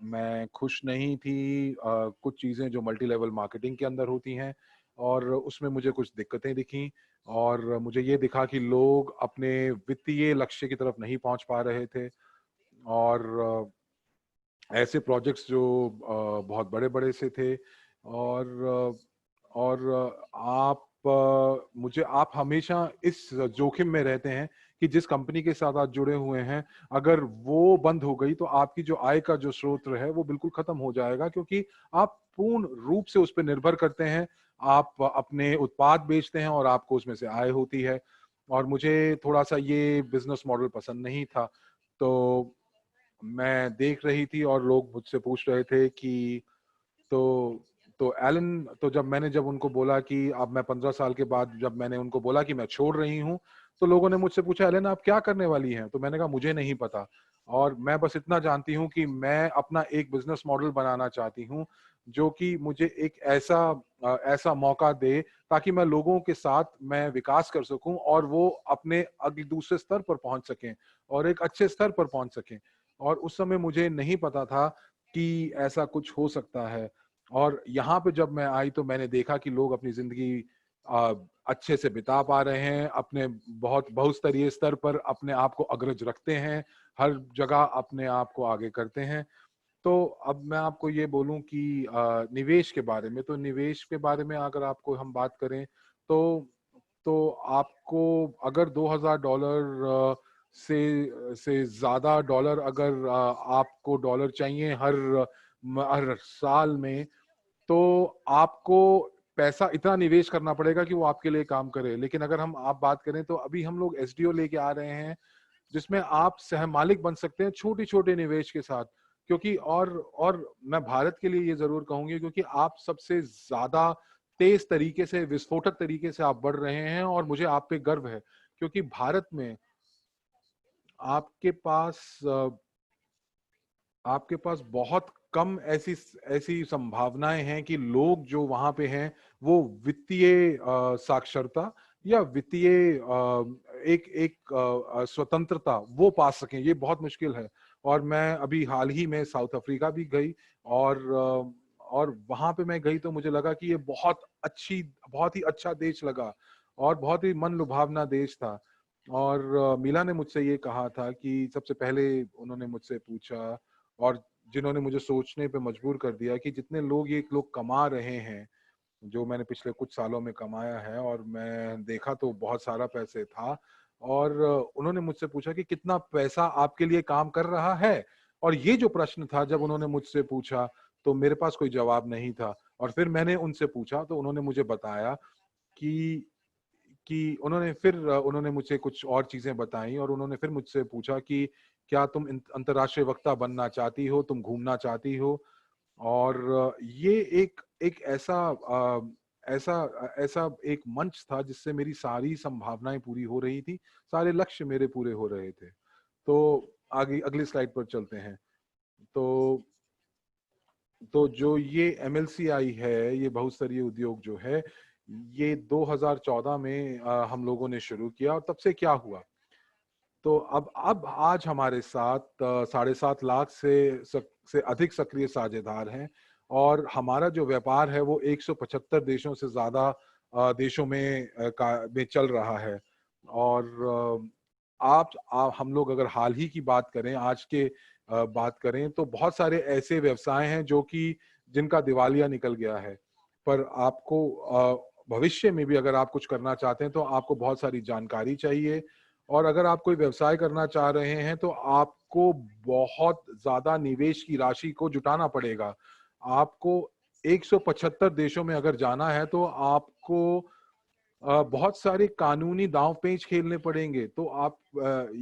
मैं खुश नहीं थी। कुछ चीज़ें जो मल्टी लेवल मार्केटिंग के अंदर होती हैं, और उसमें मुझे कुछ दिक्कतें दिखी, और मुझे ये दिखा कि लोग अपने वित्तीय लक्ष्य की तरफ नहीं पहुंच पा रहे थे। और ऐसे प्रोजेक्ट्स जो बहुत बड़े बड़े से थे। और आप हमेशा इस जोखिम में रहते हैं कि जिस कंपनी के साथ आप जुड़े हुए हैं, अगर वो बंद हो गई तो आपकी जो आय का जो स्रोत है वो बिल्कुल खत्म हो जाएगा, क्योंकि आप पूर्ण रूप से उस पर निर्भर करते हैं। आप अपने उत्पाद बेचते हैं और आपको उसमें से आय होती है। और मुझे थोड़ा-सा ये बिज़नेस मॉडल पसंद नहीं था। तो मैं देख रही थी और लोग मुझसे पूछ रहे थे कि तो एलन, तो जब उनको बोला कि अब मैं 15 साल के बाद जब मैंने उनको बोला कि मैं छोड़ रही हूँ, तो लोगों ने मुझसे पूछा, एलन आप क्या करने वाली हैं? तो मैंने कहा मुझे नहीं पता, और मैं बस इतना जानती हूँ कि मैं अपना एक बिज़नेस मॉडल बनाना चाहती हूँ, जो कि मुझे एक ऐसा मौका दे ताकि मैं लोगों के साथ मैं विकास कर सकूँ और वो अपने अगले दूसरे स्तर पर पहुँच सकें और एक अच्छे स्तर पर पहुँच सकें। और उस समय मुझे नहीं पता था कि ऐसा कुछ हो सकता है। और यहाँ पे जब मैं आई तो मैंने देखा कि लोग अपनी ज़िंदगी अ, अच्छे से बिता पा रहे हैं, अपने बहुत बहुस्तरीय स्तर पर अपने आप को अग्रज रखते हैं, हर जगह अपने आप को आगे करते हैं। तो अब मैं आपको ये बोलूँ कि निवेश के बारे में, तो निवेश के बारे में अगर आपको हम बात करें, तो आपको अगर $2000 से ज़्यादा डॉलर अगर आपको डॉलर चाहिए हर साल में, तो आपको पैसा इतना निवेश करना पड़ेगा कि वो आपके लिए काम करे। लेकिन अगर आप बात करें तो अभी हम लोग एसडीओ लेके आ रहे हैं, जिसमें आप सहमालिक बन सकते हैं छोटे-छोटे निवेश के साथ। क्योंकि और मैं भारत के लिए ये ज़रूर कहूँगी, क्योंकि आप सबसे ज़्यादा तेज़ तरीके से, विस्फोटक तरीके से आप बढ़ रहे हैं और मुझे आप पे गर्व है। क्योंकि भारत में आपके पास बहुत कम ऐसी संभावनाएं हैं कि लोग जो वहां पे हैं वो वित्तीय साक्षरता या वित्तीय एक एक स्वतंत्रता वो पा सकें। ये बहुत मुश्किल है। और मैं अभी हाल ही में साउथ अफ्रीका भी गई, और वहां पे मैं गई तो मुझे लगा कि ये बहुत ही अच्छा देश लगा और बहुत ही मन लुभावना देश था। और मीला ने मुझसे ये कहा था कि सबसे पहले उन्होंने मुझसे पूछा, और जिन्होंने मुझे सोचने पे मजबूर कर दिया कि जितने लोग कमा रहे हैं, जो मैंने पिछले कुछ सालों में कमाया है, और मैं देखा तो बहुत सारा पैसे था। और उन्होंने मुझसे पूछा कि कितना पैसा आपके लिए काम कर रहा है? और ये जो प्रश्न था, जब उन्होंने मुझसे पूछा तो मेरे पास कोई जवाब नहीं था। और फिर मैंने उनसे पूछा तो उन्होंने मुझे बताया कि उन्होंने मुझसे कुछ और चीजें बताई, और उन्होंने फिर मुझसे पूछा कि क्या तुम अंतर्राष्ट्रीय वक्ता बनना चाहती हो, तुम घूमना चाहती हो? और ये एक एक ऐसा एक मंच था जिससे मेरी सारी संभावनाएं पूरी हो रही थी, सारे लक्ष्य मेरे पूरे हो रहे थे। तो आगे अगली स्लाइड पर चलते हैं। तो जो ये एमएलसीआई है, ये बहुस्तरीय उद्योग जो है, ये 2014 में हम लोगों ने शुरू किया। और तब से क्या हुआ, तो अब आज हमारे साथ 7.5 लाख से अधिक सक्रिय साझेदार हैं, और हमारा जो व्यापार है वो 175 देशों से ज्यादा देशों में चल रहा है। और हम लोग अगर हाल ही की बात करें, आज के बात करें, तो बहुत सारे ऐसे व्यवसाय हैं जो कि जिनका दिवालिया निकल गया है। पर आपको भविष्य में भी अगर आप कुछ करना चाहते हैं तो आपको बहुत सारी जानकारी चाहिए। और अगर आप कोई व्यवसाय करना चाह रहे हैं तो आपको बहुत ज्यादा निवेश की राशि को जुटाना पड़ेगा। आपको 175 देशों में अगर जाना है तो आपको बहुत सारे कानूनी दांव पेच खेलने पड़ेंगे। तो आप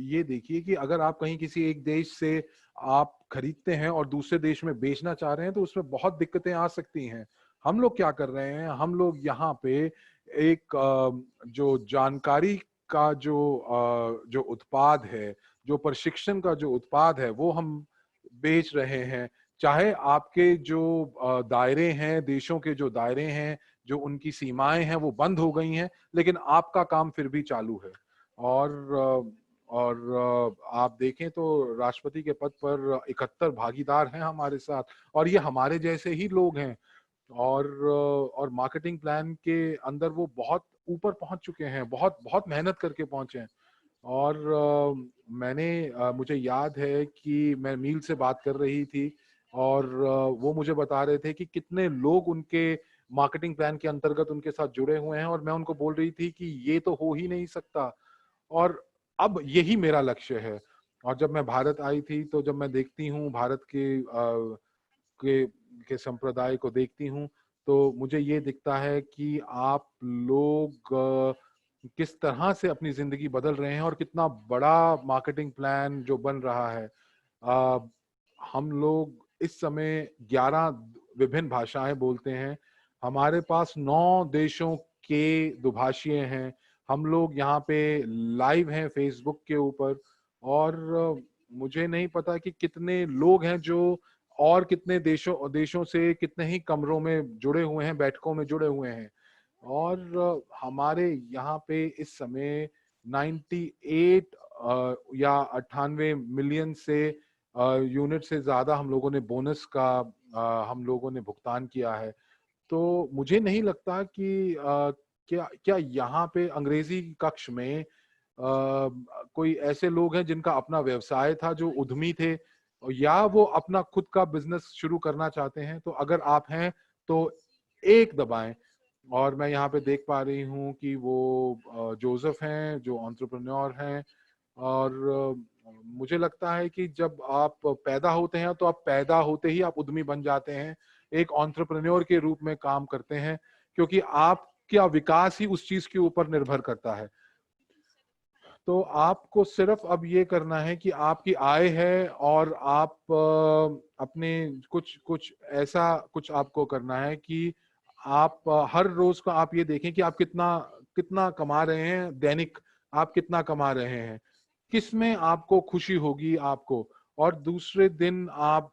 ये देखिए कि अगर आप कहीं किसी एक देश से आप खरीदते हैं और दूसरे देश में बेचना चाह रहे हैं तो उसमें बहुत दिक्कतें आ सकती हैं। हम लोग क्या कर रहे हैं, हम लोग यहाँ पे एक जो जानकारी का जो उत्पाद है, जो प्रशिक्षण का जो उत्पाद है, वो हम बेच रहे हैं। चाहे आपके जो दायरे हैं, देशों के जो दायरे हैं, जो उनकी सीमाएं हैं वो बंद हो गई हैं, लेकिन आपका काम फिर भी चालू है। और आप देखें तो राष्ट्रपति के पद पर 71 भागीदार हैं हमारे साथ, और ये हमारे जैसे ही लोग हैं। और मार्केटिंग प्लान के अंदर वो बहुत ऊपर पहुंच चुके हैं, बहुत बहुत मेहनत करके पहुंचे हैं। और मुझे याद है कि मैं मील से बात कर रही थी, और वो मुझे बता रहे थे कि कितने लोग उनके मार्केटिंग प्लान के अंतर्गत उनके साथ जुड़े हुए हैं, और मैं उनको बोल रही थी कि ये तो हो ही नहीं सकता। और अब यही मेरा लक्ष्य है। और जब मैं भारत आई थी, तो जब मैं देखती हूँ भारत के संप्रदाय को देखती हूँ, तो मुझे ये दिखता है कि आप लोग किस तरह से अपनी ज़िंदगी बदल रहे हैं और कितना बड़ा मार्केटिंग प्लान जो बन रहा है। अ, हम लोग इस समय 11 विभिन्न भाषाएँ बोलते हैं। हमारे पास 9 देशों के दुभाषिए हैं। हम लोग यहाँ पे लाइव हैं फ़ेसबुक के ऊपर, और मुझे नहीं पता कि कितने लोग हैं जो और कितने देशों देशों से कितने ही कमरों में जुड़े हुए हैं, बैठकों में जुड़े हुए हैं। और हमारे यहाँ पे इस समय 98 या 98 मिलियन से यूनिट से ज़्यादा हम लोगों ने बोनस का हम लोगों ने भुगतान किया है। तो मुझे नहीं लगता कि क्या क्या यहाँ पे अंग्रेजी कक्ष में कोई ऐसे लोग हैं जिनका अपना व्यवसाय था, जो उद्यमी थे, या वो अपना खुद का बिजनेस शुरू करना चाहते हैं। तो अगर आप हैं तो एक दबाएं। और मैं यहाँ पे देख पा रही हूँ कि वो जोसेफ हैं जो एंटरप्रेन्योर हैं। और मुझे लगता है कि जब आप पैदा होते हैं तो आप पैदा होते ही आप उद्यमी बन जाते हैं, एक एंटरप्रेन्योर के रूप में काम करते हैं, क्योंकि आपका विकास ही उस चीज के ऊपर निर्भर करता है। तो आपको सिर्फ अब ये करना है कि आपकी आय है और आप अपने कुछ कुछ ऐसा कुछ आपको करना है कि आप हर रोज का आप ये देखें कि आप कितना कितना कमा रहे हैं, दैनिक आप कितना कमा रहे हैं, किसमें आपको खुशी होगी आपको। और दूसरे दिन आप,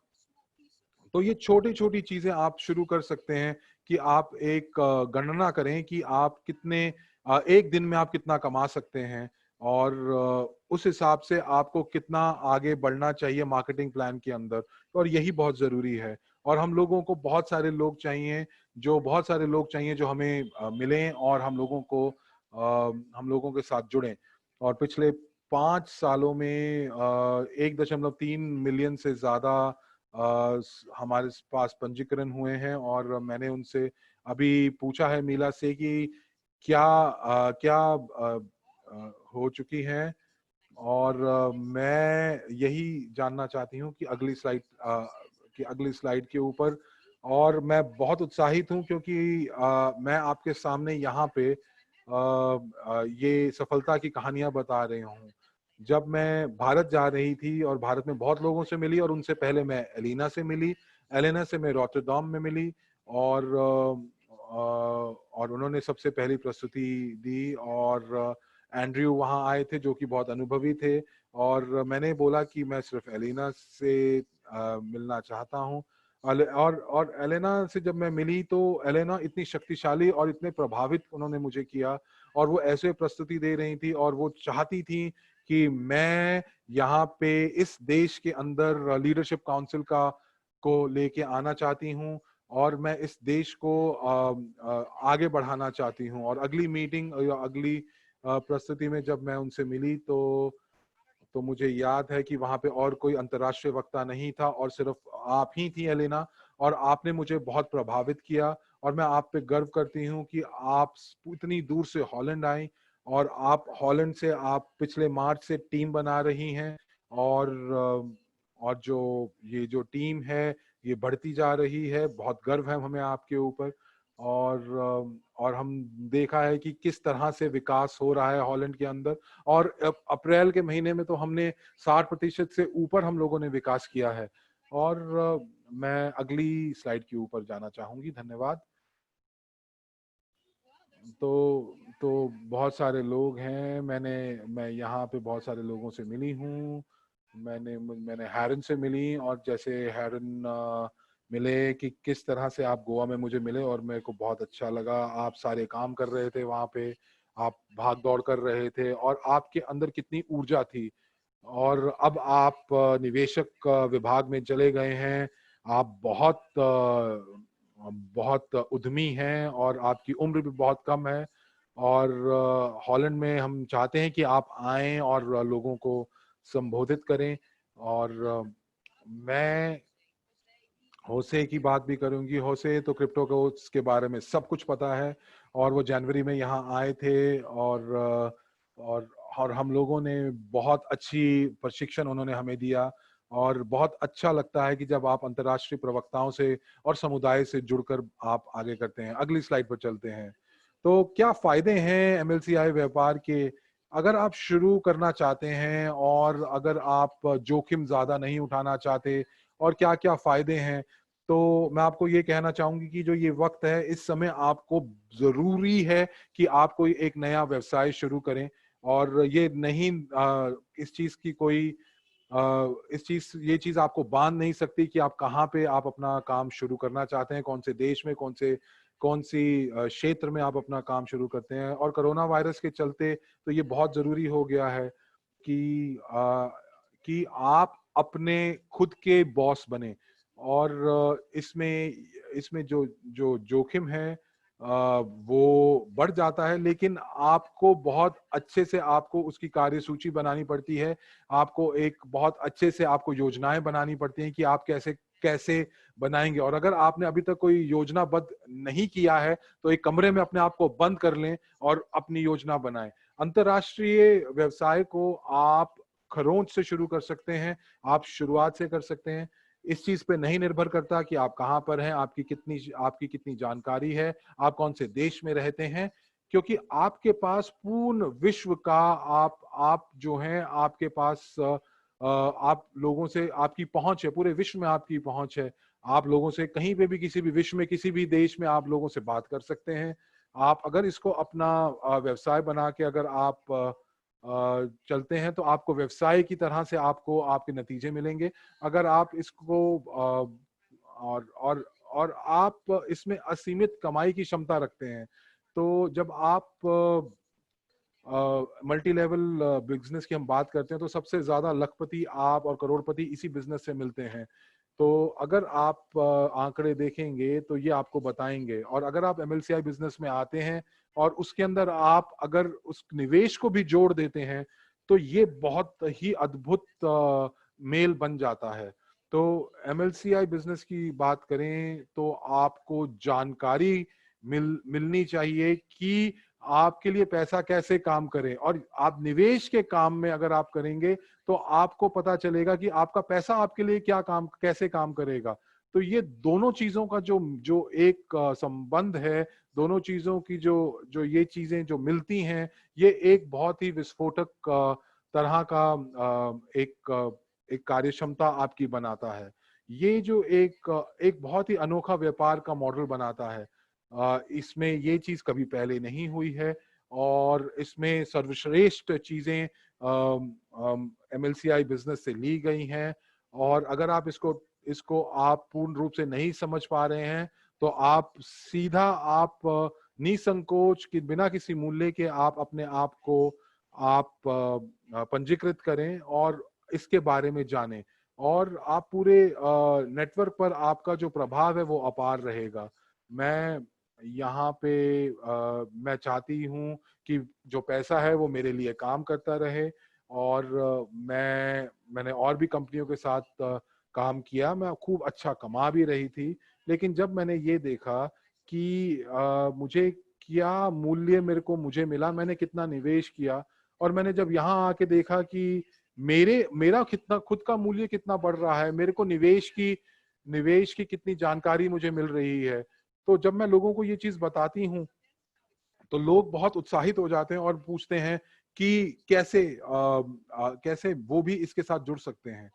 तो ये छोटी छोटी चीजें आप शुरू कर सकते हैं कि आप एक गणना करें कि आप कितने एक दिन में आप कितना कमा सकते हैं, और उस हिसाब से आपको कितना आगे बढ़ना चाहिए मार्केटिंग प्लान के अंदर। और यही बहुत जरूरी है। और हम लोगों को बहुत सारे लोग चाहिए जो हमें मिलें और हम लोगों के साथ जुड़ें। और पिछले 5 सालों में 1.3 मिलियन से ज्यादा हमारे पास पंजीकरण हुए हैं। और मैंने उनसे अभी पूछा है मीला से कि क्या हो चुकी हैं। और मैं यही जानना चाहती हूँ कि अगली स्लाइड के ऊपर। और मैं बहुत उत्साहित हूँ क्योंकि मैं आपके सामने यहाँ पे ये सफलता की कहानियां बता रही हूँ। जब मैं भारत जा रही थी और भारत में बहुत लोगों से मिली, और उनसे पहले मैं एलिना से मिली, एलिना से मैं रॉटरडैम में मिली। और उन्होंने सबसे पहली प्रस्तुति दी। और एंड्रयू वहाँ आए थे जो कि बहुत अनुभवी थे। और मैंने बोला कि मैं सिर्फ एलिना से मिलना चाहता हूँ। और एलेना से जब मैं मिली तो एलेना इतनी शक्तिशाली और इतने प्रभावित उन्होंने मुझे किया। और वो ऐसे प्रस्तुति दे रही थी और वो चाहती थी कि मैं यहाँ पे इस देश के अंदर लीडरशिप काउंसिल का को लेके आना चाहती हूँ, और मैं इस देश को आगे बढ़ाना चाहती हूँ। और अगली मीटिंग या अगली प्रस्तुति में जब मैं उनसे मिली तो मुझे याद है कि वहां पे और कोई अंतर्राष्ट्रीय वक्ता नहीं था और सिर्फ आप ही थी एलेना। और आपने मुझे बहुत प्रभावित किया। और मैं आप पे गर्व करती हूँ कि आप इतनी दूर से हॉलैंड आई, और आप हॉलैंड से आप पिछले मार्च से टीम बना रही हैं। और जो ये जो टीम है ये बढ़ती जा रही है। बहुत गर्व है हमें आपके ऊपर। और हम देखा है कि किस तरह से विकास हो रहा है हॉलैंड के अंदर। और अप्रैल के महीने में तो हमने 60% से ऊपर हम लोगों ने विकास किया है। और मैं अगली स्लाइड के ऊपर जाना चाहूंगी। धन्यवाद। तो बहुत सारे लोग हैं, मैं यहाँ पे बहुत सारे लोगों से मिली हूँ। मैंने हैरन से मिली, और जैसे हैरन मिले कि किस तरह से आप गोवा में मुझे मिले, और मेरे को बहुत अच्छा लगा। आप सारे काम कर रहे थे वहाँ पे, आप भाग दौड़ कर रहे थे, और आपके अंदर कितनी ऊर्जा थी। और अब आप निवेशक विभाग में चले गए हैं। आप बहुत उद्यमी हैं, और आपकी उम्र भी बहुत कम है। और हॉलैंड में हम चाहते हैं कि आप आएं और लोगों को संबोधित करें। और मैं होसे की बात भी करूंगी। होसे तो क्रिप्टो कोड्स के बारे में सब कुछ पता है, और वो जनवरी में यहाँ आए थे। और और हम लोगों ने बहुत अच्छी प्रशिक्षण उन्होंने हमें दिया। और बहुत अच्छा लगता है कि जब आप अंतर्राष्ट्रीय प्रवक्ताओं से और समुदाय से जुड़कर आप आगे करते हैं। अगली स्लाइड पर चलते हैं। तो क्या फायदे हैं एमएलसीआई व्यापार के? अगर आप शुरू करना चाहते हैं और अगर आप जोखिम ज्यादा नहीं उठाना चाहते, और क्या क्या फायदे हैं, तो मैं आपको ये कहना चाहूंगी कि जो ये वक्त है, इस समय आपको जरूरी है कि आप कोई एक नया व्यवसाय शुरू करें। और ये नहीं इस चीज की कोई ये चीज आपको बांध नहीं सकती कि आप कहाँ पे आप अपना काम शुरू करना चाहते हैं, कौन से देश में, कौन सी क्षेत्र में आप अपना काम शुरू करते हैं। और कोरोना वायरस के चलते तो ये बहुत जरूरी हो गया है कि आप अपने खुद के बॉस बने। और इसमें इसमें जो जो जोखिम है वो बढ़ जाता है, लेकिन आपको बहुत अच्छे से आपको उसकी कार्यसूची बनानी पड़ती है। आपको एक बहुत अच्छे से आपको योजनाएं बनानी पड़ती हैं कि आप कैसे कैसे बनाएंगे। और अगर आपने अभी तक कोई योजनाबद्ध नहीं किया है, तो एक कमरे में अपने आप को बंद कर लें और अपनी योजना बनाएं। अंतरराष्ट्रीय व्यवसाय को आप खरोंच से शुरू कर सकते हैं, आप शुरुआत से कर सकते हैं। इस चीज पे नहीं निर्भर करता कि आप कहाँ पर हैं, आपकी कितनी जानकारी है, आप कौन से देश में रहते हैं, क्योंकि आपके पास पूर्ण विश्व का आप जो हैं, आपके पास आप लोगों से आपकी पहुंच है, पूरे विश्व में आपकी पहुंच है। आप लोगों से कहीं पे भी, किसी भी विश्व में, किसी भी देश में आप लोगों से बात कर सकते हैं। आप अगर इसको अपना व्यवसाय बना के अगर आप चलते हैं, तो आपको व्यवसाय की तरह से आपको आपके नतीजे मिलेंगे। अगर आप इसको और आप इसमें असीमित कमाई की क्षमता रखते हैं, तो जब आप मल्टी लेवल बिजनेस की हम बात करते हैं, तो सबसे ज्यादा लखपति आप और करोड़पति इसी बिजनेस से मिलते हैं। तो अगर आप आंकड़े देखेंगे तो ये आपको बताएंगे। और अगर आप एमएलसीआई बिजनेस में आते हैं और उसके अंदर आप अगर उस निवेश को भी जोड़ देते हैं, तो ये बहुत ही अद्भुत मेल बन जाता है। तो एमएलसीआई बिजनेस की बात करें तो आपको जानकारी मिलनी चाहिए कि आपके लिए पैसा कैसे काम करे। और आप निवेश के काम में अगर आप करेंगे, तो आपको पता चलेगा कि आपका पैसा आपके लिए क्या काम, कैसे काम करेगा। तो ये दोनों चीजों का जो जो एक संबंध है, दोनों चीजों की जो जो ये चीजें जो मिलती हैं, ये एक बहुत ही विस्फोटक तरह का एक कार्यक्षमता आपकी बनाता है। ये जो एक बहुत ही अनोखा व्यापार का मॉडल बनाता है। इसमें ये चीज कभी पहले नहीं हुई है, और इसमें सर्वश्रेष्ठ चीजें एमएलसीआई बिजनेस से ली गई हैं। और अगर आप इसको इसको आप पूर्ण रूप से नहीं समझ पा रहे हैं, तो आप सीधा आप निसंकोच कि बिना किसी मूल्य के आप अपने आप को आप पंजीकृत करें और इसके बारे में जानें। और आप पूरे नेटवर्क पर आपका जो प्रभाव है वो अपार रहेगा। मैं यहाँ पे मैं चाहती हूँ कि जो पैसा है वो मेरे लिए काम करता रहे। और मैंने और भी कंपनियों के साथ काम किया, मैं खूब अच्छा कमा भी रही थी। लेकिन जब मैंने ये देखा कि मुझे क्या मूल्य मुझे मिला, मैंने कितना निवेश किया, और मैंने जब यहाँ आके देखा कि मेरा कितना खुद का मूल्य कितना बढ़ रहा है, मेरे को निवेश की कितनी जानकारी मुझे मिल रही है, तो जब मैं लोगों को ये चीज बताती हूँ, तो लोग बहुत उत्साहित हो जाते हैं और पूछते हैं कि कैसे वो भी इसके साथ जुड़ सकते हैं।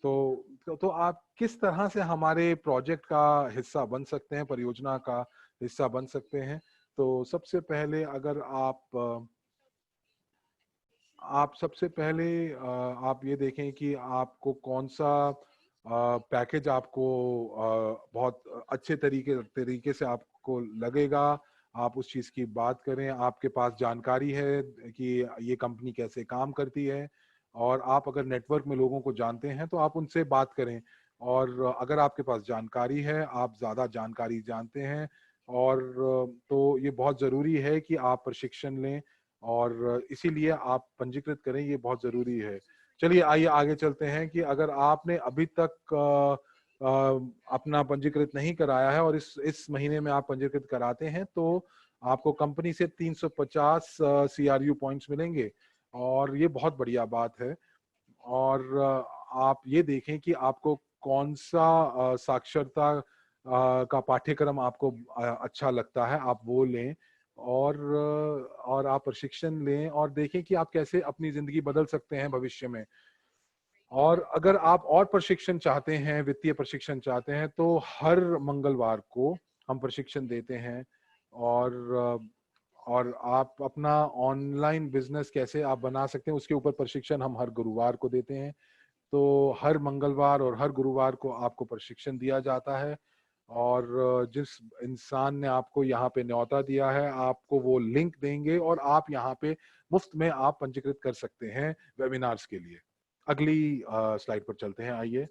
तो आप किस तरह से हमारे प्रोजेक्ट का हिस्सा बन सकते हैं, परियोजना का हिस्सा बन सकते हैं। तो सबसे पहले अगर आप सबसे पहले आप ये देखें कि आपको कौन सा पैकेज आपको बहुत अच्छे तरीके से आपको लगेगा। आप उस चीज की बात करें, आपके पास जानकारी है कि ये कंपनी कैसे काम करती है, और आप अगर नेटवर्क में लोगों को जानते हैं तो आप उनसे बात करें। और अगर आपके पास जानकारी है, आप ज्यादा जानकारी जानते हैं, और तो ये बहुत जरूरी है कि आप प्रशिक्षण लें, और इसीलिए आप पंजीकृत करें, ये बहुत जरूरी है। चलिए आइए आगे चलते हैं कि अगर आपने अभी तक अपना पंजीकृत नहीं कराया है और इस महीने में आप पंजीकृत कराते हैं, तो आपको कंपनी से 350 सीआरयू पॉइंट्स मिलेंगे, और ये बहुत बढ़िया बात है। और आप ये देखें कि आपको कौन सा साक्षरता का पाठ्यक्रम आपको अच्छा लगता है, आप वो लें और आप प्रशिक्षण लें और देखें कि आप कैसे अपनी जिंदगी बदल सकते हैं भविष्य में। और अगर आप और प्रशिक्षण चाहते हैं, वित्तीय प्रशिक्षण चाहते हैं, तो हर मंगलवार को हम प्रशिक्षण देते हैं। और आप अपना ऑनलाइन बिजनेस कैसे आप बना सकते हैं उसके ऊपर प्रशिक्षण हम हर गुरुवार को देते हैं। तो हर मंगलवार और हर गुरुवार को आपको प्रशिक्षण दिया जाता है। और जिस इंसान ने आपको यहाँ पे न्योता दिया है, आपको वो लिंक देंगे और आप यहाँ पे मुफ्त में आप पंजीकृत कर सकते हैं वेबिनार्स के लिए। अगली स्लाइड पर चलते हैं, आइए।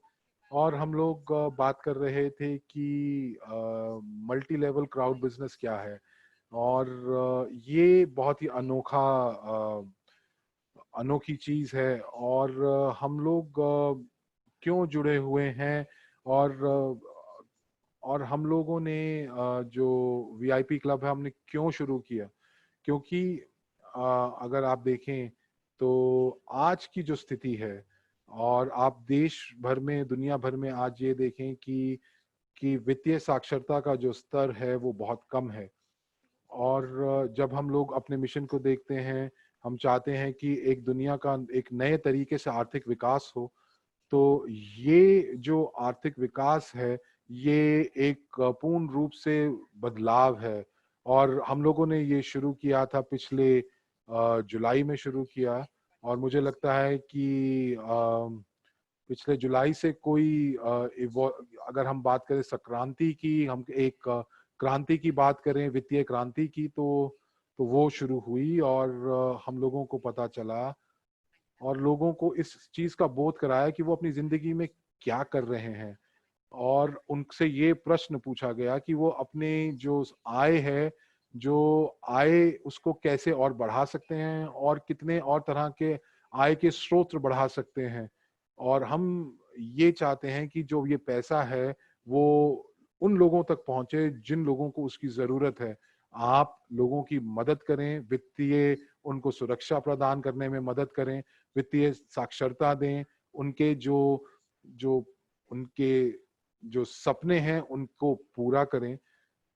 और हम लोग बात कर रहे थे कि मल्टी लेवल क्राउड बिजनेस क्या है। और ये बहुत ही अनोखी चीज है। और हम लोग क्यों जुड़े हुए हैं, और हम लोगों ने जो वीआईपी क्लब है हमने क्यों शुरू किया, क्योंकि अगर आप देखें तो आज की जो स्थिति है, और आप देश भर में, दुनिया भर में आज ये देखें कि वित्तीय साक्षरता का जो स्तर है वो बहुत कम है। और जब हम लोग अपने मिशन को देखते हैं, हम चाहते हैं कि एक दुनिया का एक नए तरीके से आर्थिक विकास हो। तो ये जो आर्थिक विकास है, ये एक पूर्ण रूप से बदलाव है। और हम लोगों ने ये शुरू किया था पिछले जुलाई में शुरू किया। और मुझे लगता है कि पिछले जुलाई से कोई अगर हम बात करें संक्रांति की, हम एक क्रांति की बात करें, वित्तीय क्रांति की, तो वो शुरू हुई। और हम लोगों को पता चला और लोगों को इस चीज का बोध कराया कि वो अपनी जिंदगी में क्या कर रहे हैं। और उनसे ये प्रश्न पूछा गया कि वो अपने जो आय है, जो आय उसको कैसे और बढ़ा सकते हैं और कितने और तरह के आय के स्रोत बढ़ा सकते हैं। और हम ये चाहते हैं कि जो ये पैसा है वो उन लोगों तक पहुंचे जिन लोगों को उसकी जरूरत है। आप लोगों की मदद करें, वित्तीय उनको सुरक्षा प्रदान करने में मदद करें, वित्तीय साक्षरता दें, उनके जो जो उनके जो सपने हैं उनको पूरा करें।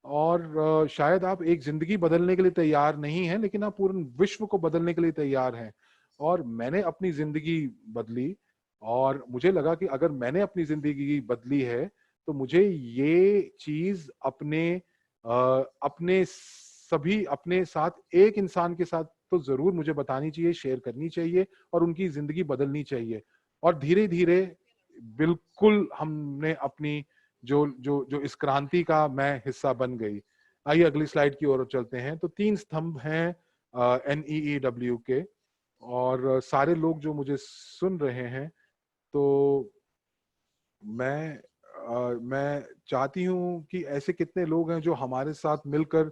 और शायद आप एक जिंदगी बदलने के लिए तैयार नहीं हैं, लेकिन आप पूर्ण विश्व को बदलने के लिए तैयार हैं। और मैंने अपनी जिंदगी बदली, और मुझे लगा कि अगर मैंने अपनी जिंदगी बदली है तो मुझे ये चीज अपने सभी अपने साथ एक इंसान के साथ तो जरूर मुझे बतानी चाहिए, शेयर करनी चाहिए और उनकी जिंदगी बदलनी चाहिए। और धीरे धीरे बिल्कुल हमने अपनी जो जो जो इस क्रांति का मैं हिस्सा बन गई। आइए अगली स्लाइड की ओर चलते हैं। तो 3 स्तंभ हैं NEEW के। और सारे लोग जो मुझे सुन रहे हैं, तो मैं चाहती हूँ कि ऐसे कितने लोग हैं जो हमारे साथ मिलकर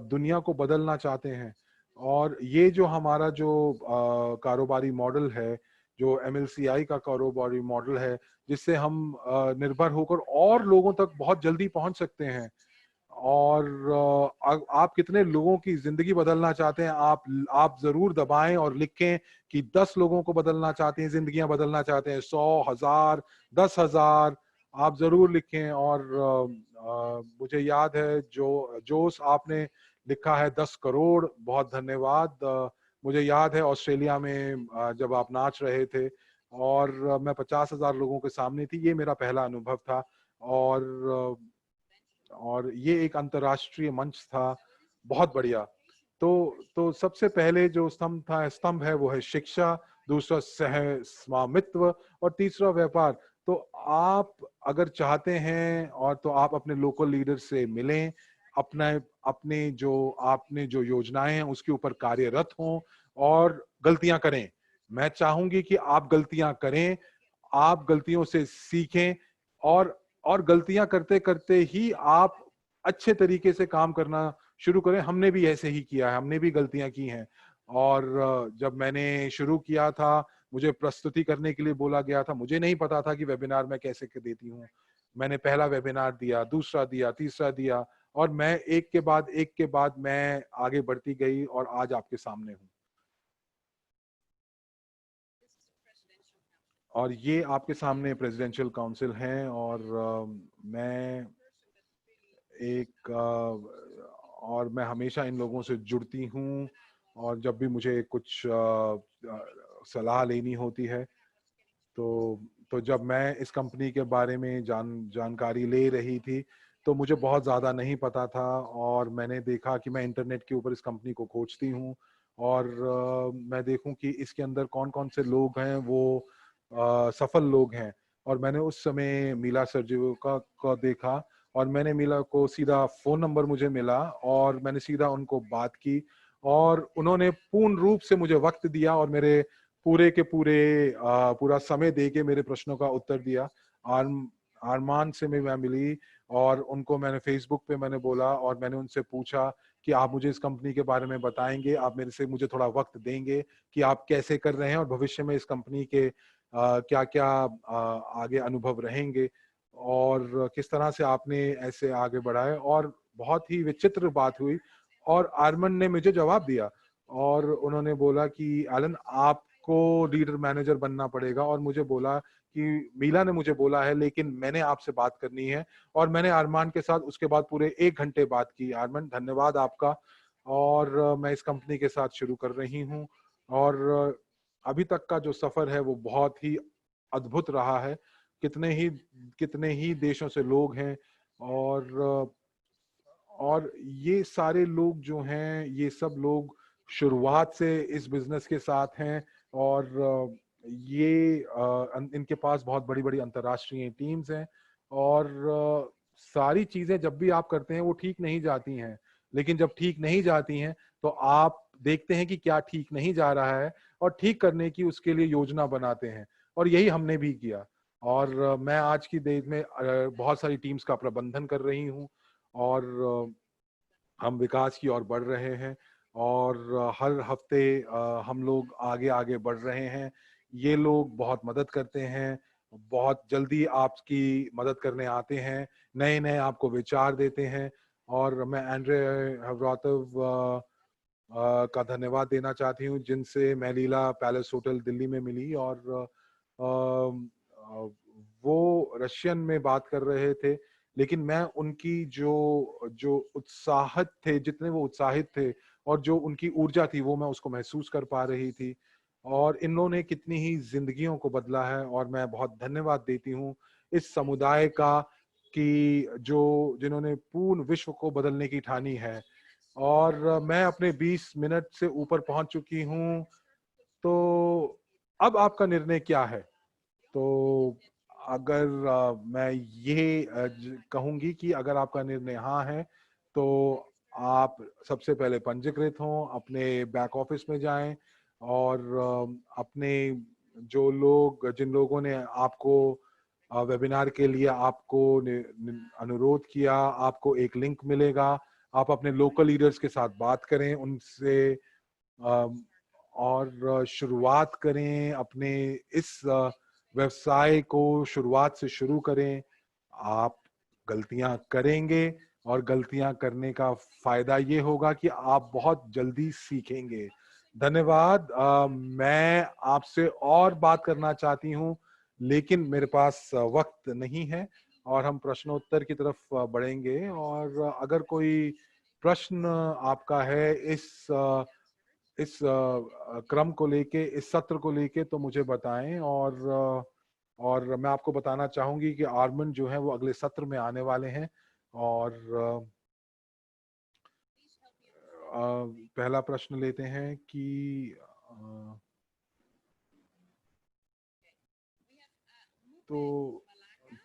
दुनिया को बदलना चाहते हैं। और ये जो हमारा जो कारोबारी मॉडल है, जो MLCI का कारोबारी मॉडल है, जिससे हम निर्भर होकर और लोगों तक बहुत जल्दी पहुंच सकते हैं। और आप कितने लोगों की जिंदगी बदलना चाहते हैं, आप जरूर दबाएं और लिखें कि 10 लोगों को बदलना चाहते हैं, जिंदगियां बदलना चाहते हैं, 100, 1000, 10,000, आप जरूर लिखें। और मुझे याद है जो जोश आपने लिखा है 10 करोड़, बहुत धन्यवाद। मुझे याद है ऑस्ट्रेलिया में जब आप नाच रहे थे और मैं 50,000 लोगों के सामने थी, ये मेरा पहला अनुभव था। और ये एक अंतर्राष्ट्रीय मंच था, बहुत बढ़िया। तो सबसे पहले जो स्तंभ है वो है शिक्षा, दूसरा सह स्वामित्व, और तीसरा व्यापार। तो आप अगर चाहते हैं और तो आप अपने लोकल लीडर से मिलें, अपने अपने जो आपने जो योजनाएं हैं उसके ऊपर कार्यरत हों और गलतियां करें। मैं चाहूंगी कि आप गलतियां करें, आप गलतियों से सीखें, और गलतियां करते करते ही आप अच्छे तरीके से काम करना शुरू करें। हमने भी ऐसे ही किया है, हमने भी गलतियां की हैं। और जब मैंने शुरू किया था, मुझे प्रस्तुति करने के लिए बोला गया था, मुझे नहीं पता था कि वेबिनार मैं कैसे देती हूँ। मैंने पहला वेबिनार दिया, दूसरा दिया, तीसरा दिया, और मैं एक के बाद मैं आगे बढ़ती गई और आज आपके सामने हूँ। और ये आपके सामने प्रेसिडेंशियल काउंसिल है और मैं एक और मैं हमेशा इन लोगों से जुड़ती हूँ और जब भी मुझे कुछ सलाह लेनी होती है तो जब मैं इस कंपनी के बारे में जानकारी ले रही थी तो मुझे बहुत ज़्यादा नहीं पता था और मैंने देखा कि मैं इंटरनेट के ऊपर इस कंपनी को खोजती हूँ और मैं देखूं कि इसके अंदर कौन कौन से लोग हैं वो सफल लोग हैं और मैंने उस समय मीला सरजीव का देखा और मैंने मीला को सीधा फ़ोन नंबर मुझे मिला और मैंने सीधा उनको बात की और उन्होंने पूर्ण रूप से मुझे वक्त दिया और मेरे पूरे के पूरे पूरा समय दे के मेरे प्रश्नों का उत्तर दिया। आरमान से मैं मिली और उनको मैंने फेसबुक पे मैंने बोला और मैंने उनसे पूछा कि आप मुझे इस कंपनी के बारे में बताएंगे, आप मेरे से मुझे थोड़ा वक्त देंगे कि आप कैसे कर रहे हैं और भविष्य में इस कंपनी के क्या क्या आगे अनुभव रहेंगे और किस तरह से आपने ऐसे आगे बढ़ाए और बहुत ही विचित्र बात हुई और आरमन ने मुझे जवाब दिया और उन्होंने बोला कि एलन आपको लीडर मैनेजर बनना पड़ेगा और मुझे बोला कि मीला ने मुझे बोला है लेकिन मैंने आपसे बात करनी है और मैंने अरमान के साथ उसके बाद पूरे 1 घंटे बात की। अरमान धन्यवाद आपका और मैं इस कंपनी के साथ शुरू कर रही हूँ और अभी तक का जो सफर है वो बहुत ही अद्भुत रहा है। कितने ही देशों से लोग हैं और ये सारे लोग जो हैं ये सब लोग शुरुआत से इस बिजनेस के साथ हैं और इनके पास बहुत बड़ी बड़ी अंतर्राष्ट्रीय टीम्स हैं और सारी चीजें जब भी आप करते हैं वो ठीक नहीं जाती हैं लेकिन जब ठीक नहीं जाती हैं तो आप देखते हैं कि क्या ठीक नहीं जा रहा है और ठीक करने की उसके लिए योजना बनाते हैं और यही हमने भी किया और मैं आज की डेट में बहुत सारी टीम्स का प्रबंधन कर रही हूँ और हम विकास की ओर बढ़ रहे हैं और हर हफ्ते हम लोग आगे आगे बढ़ रहे हैं। ये लोग बहुत मदद करते हैं, बहुत जल्दी आपकी मदद करने आते हैं, नए नए आपको विचार देते हैं और मैं एंड्रे हवरातव का धन्यवाद देना चाहती हूँ जिनसे मैं लीला पैलेस होटल दिल्ली में मिली और वो रशियन में बात कर रहे थे लेकिन मैं उनकी जो जो उत्साहित थे जितने वो उत्साहित थे और जो उनकी ऊर्जा थी वो मैं उसको महसूस कर पा रही थी और इन्होंने कितनी ही जिंदगियों को बदला है और मैं बहुत धन्यवाद देती हूँ इस समुदाय का कि जिन्होंने पूर्ण विश्व को बदलने की ठानी है और मैं अपने 20 मिनट से ऊपर पहुंच चुकी हूँ तो अब आपका निर्णय क्या है। तो अगर मैं ये कहूंगी कि अगर आपका निर्णय हाँ है तो आप सबसे पहले पंजीकृत हों, अपने बैक ऑफिस में जाएं और अपने जिन लोगों ने आपको वेबिनार के लिए आपको अनुरोध किया, आपको एक लिंक मिलेगा, आप अपने लोकल लीडर्स के साथ बात करें उनसे और शुरुआत करें अपने इस व्यवसाय को शुरुआत से शुरू करें। आप गलतियां करेंगे और गलतियां करने का फायदा ये होगा कि आप बहुत जल्दी सीखेंगे। धन्यवाद। मैं आपसे और बात करना चाहती हूँ लेकिन मेरे पास वक्त नहीं है और हम प्रश्नोत्तर की तरफ बढ़ेंगे और अगर कोई प्रश्न आपका है इस क्रम को लेके, इस सत्र को लेके तो मुझे बताएं और मैं आपको बताना चाहूंगी कि आर्मन जो है वो अगले सत्र में आने वाले हैं और पहला प्रश्न लेते हैं कि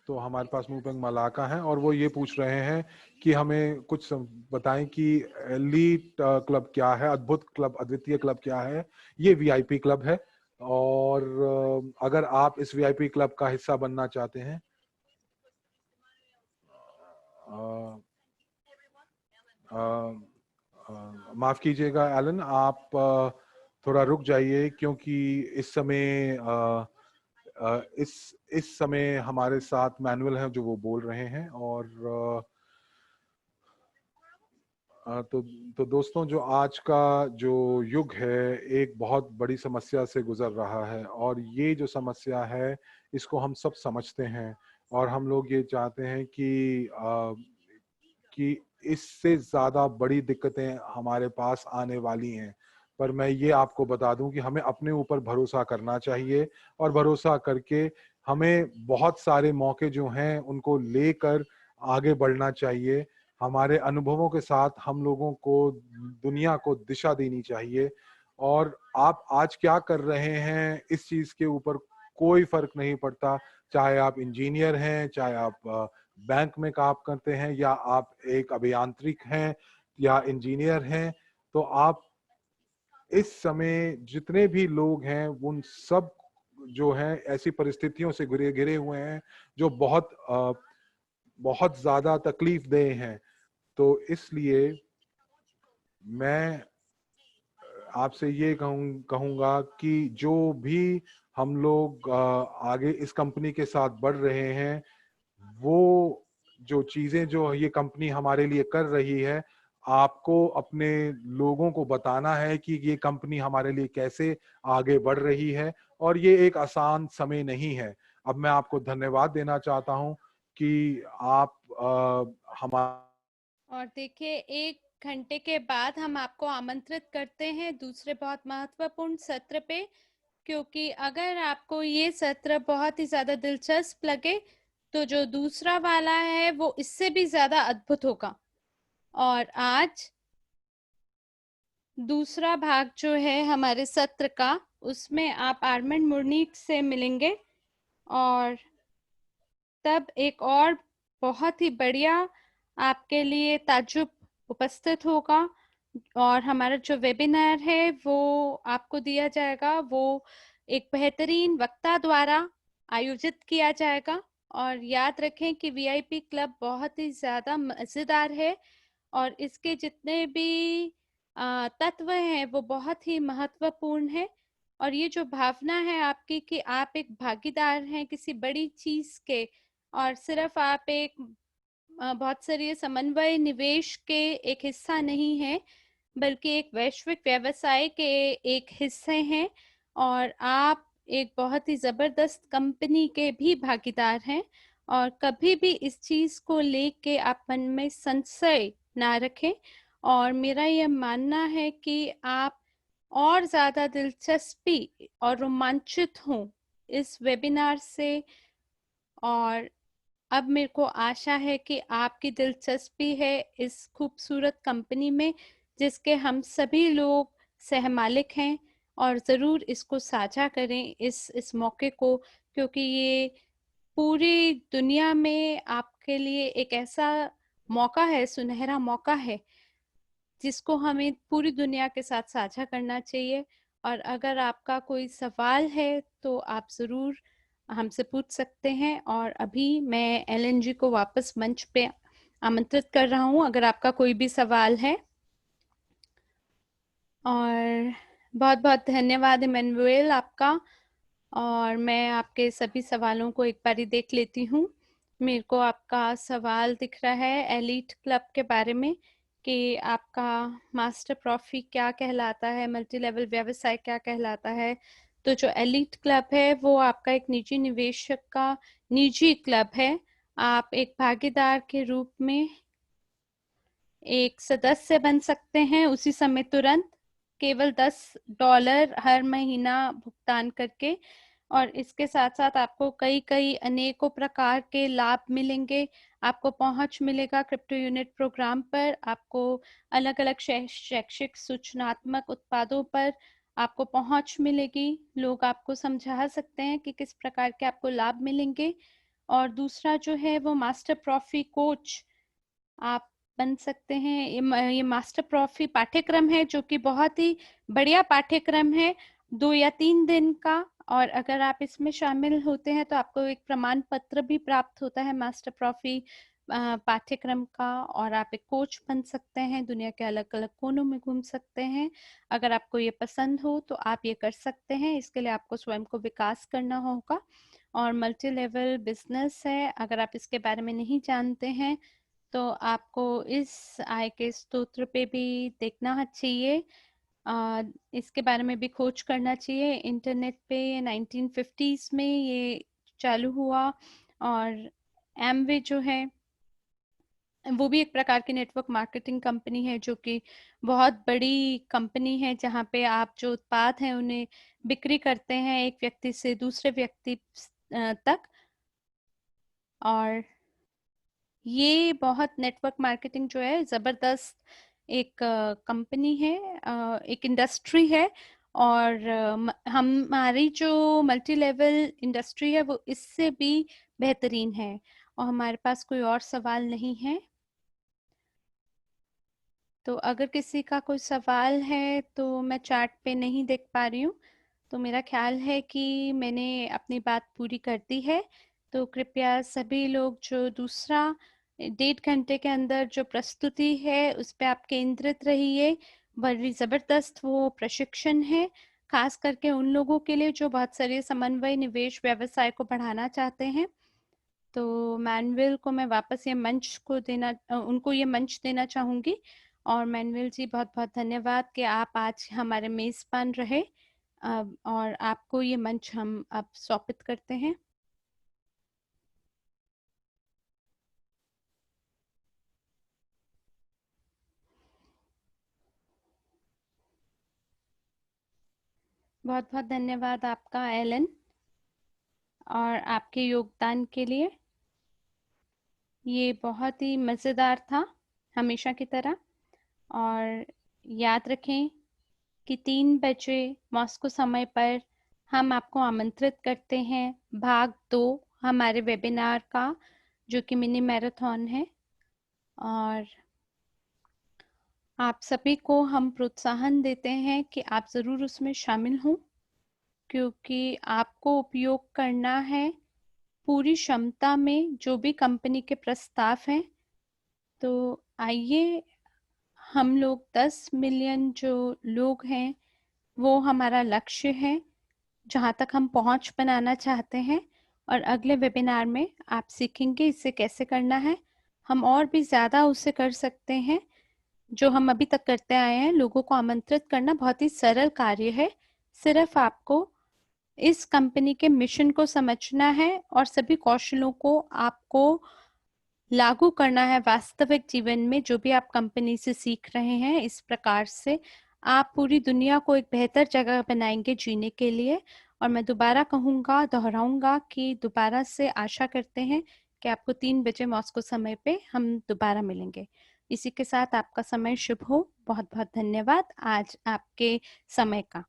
तो हमारे पास मूपेंग मलाका है और वो ये पूछ रहे हैं कि हमें कुछ बताएं कि एलीट क्लब क्या है, अद्भुत क्लब, अद्वितीय क्लब क्या है। ये वीआईपी क्लब है और अगर आप इस वीआईपी क्लब का हिस्सा बनना चाहते हैं माफ कीजिएगा एलन, आप थोड़ा रुक जाइए क्योंकि इस समय इस समय हमारे साथ मैनुअल हैं जो वो बोल रहे हैं और तो दोस्तों, जो आज का जो युग है एक बहुत बड़ी समस्या से गुजर रहा है, और ये जो समस्या है इसको हम सब समझते हैं, और हम लोग ये चाहते हैं कि इससे ज़्यादा बड़ी दिक्कतें हमारे पास आने वाली हैं। पर मैं ये आपको बता दूं कि हमें अपने ऊपर भरोसा करना चाहिए, और भरोसा करके हमें बहुत सारे मौके जो हैं उनको लेकर आगे बढ़ना चाहिए। हमारे अनुभवों के साथ हम लोगों को दुनिया को दिशा देनी चाहिए। और आप आज क्या कर रहे हैं इस चीज के ऊपर कोई फर्क नहीं पड़ता। चाहे आप इंजीनियर हैं, चाहे आप बैंक में काम करते हैं, या आप एक अभियांत्रिक हैं या इंजीनियर हैं, तो आप इस समय जितने भी लोग हैं उन सब जो हैं ऐसी परिस्थितियों से घिरे घिरे हुए हैं जो बहुत ज्यादा तकलीफ देह हैं। तो इसलिए मैं आपसे ये कहूंगा कि जो भी हम लोग आगे इस कंपनी के साथ बढ़ रहे हैं, वो जो चीजें जो ये कंपनी हमारे लिए कर रही है, आपको अपने लोगों को बताना है कि ये कंपनी हमारे लिए कैसे आगे बढ़ रही है, और ये एक आसान समय नहीं है। अब मैं आपको धन्यवाद देना चाहता हूं कि आप हमारे और देखिए 1 घंटे के बाद हम आपको आमंत्रित करते हैं दूसरे बहुत महत्वपूर्ण सत्र पे, क्योंकि अगर आपको ये सत्र बहुत ही ज्यादा दिलचस्प लगे तो जो दूसरा वाला है वो इससे भी ज्यादा अद्भुत होगा। और आज दूसरा भाग जो है हमारे सत्र का, उसमें आप आर्मंड मुर्नीक से मिलेंगे, और तब एक और बहुत ही बढ़िया आपके लिए ताजुब उपस्थित होगा। और हमारा जो वेबिनार है वो आपको दिया जाएगा, वो एक बेहतरीन वक्ता द्वारा आयोजित किया जाएगा। और याद रखें कि वीआईपी क्लब बहुत ही ज्यादा मजेदार है, और इसके जितने भी तत्व हैं वो बहुत ही महत्वपूर्ण है। और ये जो भावना है आपकी कि आप एक भागीदार हैं किसी बड़ी चीज के, और सिर्फ आप एक बहुत सारी समन्वय निवेश के एक हिस्सा नहीं है, बल्कि एक वैश्विक व्यवसाय के एक हिस्से हैं, और आप एक बहुत ही जबरदस्त कंपनी के भी भागीदार हैं। और कभी भी इस चीज को लेके आप मन में संशय ना रखें। और मेरा यह मानना है कि आप और ज्यादा दिलचस्पी और रोमांचित हों इस वेबिनार से। और अब मेरे को आशा है कि आपकी दिलचस्पी है इस खूबसूरत कंपनी में जिसके हम सभी लोग सहमालिक हैं, और ज़रूर इसको साझा करें इस मौके को, क्योंकि ये पूरी दुनिया में आपके लिए एक ऐसा मौका है, सुनहरा मौका है, जिसको हमें पूरी दुनिया के साथ साझा करना चाहिए। और अगर आपका कोई सवाल है तो आप ज़रूर हमसे पूछ सकते हैं। और अभी मैं एलन जी को वापस मंच पे आमंत्रित कर रहा हूँ अगर आपका कोई भी सवाल है। और बहुत बहुत धन्यवाद इमैनुएल आपका। और मैं आपके सभी सवालों को एक बारी देख लेती हूँ। मेरे को आपका सवाल दिख रहा है एलीट क्लब के बारे में, कि आपका मास्टर प्रॉफी क्या कहलाता है, मल्टी लेवल व्यवसाय क्या कहलाता है। तो जो एलीट क्लब है वो आपका एक निजी निवेशक का निजी क्लब है। आप एक भागीदार के रूप में एक सदस्य बन सकते हैं उसी समय तुरंत, केवल $10 हर महीना भुगतान करके। और इसके साथ साथ आपको कई कई अनेकों प्रकार के लाभ मिलेंगे। आपको पहुंच मिलेगा क्रिप्टो यूनिट प्रोग्राम पर, आपको अलग अलग शैक्षिक सूचनात्मक उत्पादों पर आपको पहुंच मिलेगी। लोग आपको समझा सकते हैं कि किस प्रकार के आपको लाभ मिलेंगे। और दूसरा जो है वो मास्टर प्रॉफी कोच आप बन सकते हैं। ये मास्टर प्रॉफी पाठ्यक्रम है जो कि बहुत ही बढ़िया पाठ्यक्रम है, 2 या 3 दिन का। और अगर आप इसमें शामिल होते हैं तो आपको एक प्रमाण पत्र भी प्राप्त होता है मास्टर प्रॉफी पाठ्यक्रम का, और आप एक कोच बन सकते हैं, दुनिया के अलग अलग कोनों में घूम सकते हैं। अगर आपको ये पसंद हो तो आप ये कर सकते हैं। इसके लिए आपको स्वयं को विकास करना होगा। और मल्टी लेवल बिजनेस है, अगर आप इसके बारे में नहीं जानते हैं तो आपको इस आय के स्रोत पे भी देखना चाहिए। इसके बारे में भी खोज करना चाहिए इंटरनेट पे। 1950s में ये चालू हुआ और एमवे जो है वो भी एक प्रकार की नेटवर्क मार्केटिंग कंपनी है, जो कि बहुत बड़ी कंपनी है, जहाँ पे आप जो उत्पाद हैं उन्हें बिक्री करते हैं एक व्यक्ति से दूसरे व्यक्ति तक। और ये बहुत नेटवर्क मार्केटिंग जो है जबरदस्त एक कंपनी है, एक इंडस्ट्री है। और हमारी जो मल्टी लेवल इंडस्ट्री है वो इससे भी बेहतरीन है। और हमारे पास कोई और सवाल नहीं है, तो अगर किसी का कोई सवाल है तो मैं चैट पे नहीं देख पा रही हूँ। तो मेरा ख्याल है कि मैंने अपनी बात पूरी कर दी है। तो कृपया सभी लोग जो दूसरा 1.5 घंटे के अंदर जो प्रस्तुति है उस पे आप केंद्रित रहिए। बड़ी ज़बरदस्त वो प्रशिक्षण है, खास करके उन लोगों के लिए जो बहुत सारे समन्वय निवेश व्यवसाय को बढ़ाना चाहते हैं। तो मैनुअल को मैं वापस ये मंच को उनको ये मंच देना चाहूँगी। और मैनुअल जी, बहुत-बहुत धन्यवाद कि आप आज हमारे मेज़बान रहे। और आपको ये मंच हम अब सौंपित करते हैं। बहुत-बहुत धन्यवाद आपका एलन, और आपके योगदान के लिए। ये बहुत ही मज़ेदार था, हमेशा की तरह। और याद रखें कि 3 बजे मॉस्को समय पर हम आपको आमंत्रित करते हैं भाग 2 हमारे वेबिनार का, जो कि मिनी मैराथन है। और आप सभी को हम प्रोत्साहन देते हैं कि आप ज़रूर उसमें शामिल हों, क्योंकि आपको उपयोग करना है पूरी क्षमता में जो भी कंपनी के प्रस्ताव हैं। तो आइए, हम लोग 10 मिलियन जो लोग हैं वो हमारा लक्ष्य है, जहाँ तक हम पहुँच बनाना चाहते हैं। और अगले वेबिनार में आप सीखेंगे इसे कैसे करना है। हम और भी ज़्यादा उसे कर सकते हैं जो हम अभी तक करते आए हैं। लोगों को आमंत्रित करना बहुत ही सरल कार्य है। सिर्फ आपको इस कंपनी के मिशन को समझना है और सभी कौशलों को आपको लागू करना है वास्तविक जीवन में। जो भी आप कंपनी से सीख रहे हैं, इस प्रकार से आप पूरी दुनिया को एक बेहतर जगह बनाएंगे जीने के लिए। और मैं दोबारा कहूँगा, दोहराऊंगा कि दोबारा से आशा करते हैं कि आपको 3 बजे मॉस्को समय पे हम दोबारा मिलेंगे। इसी के साथ आपका समय शुभ हो। बहुत बहुत धन्यवाद आज आपके समय का।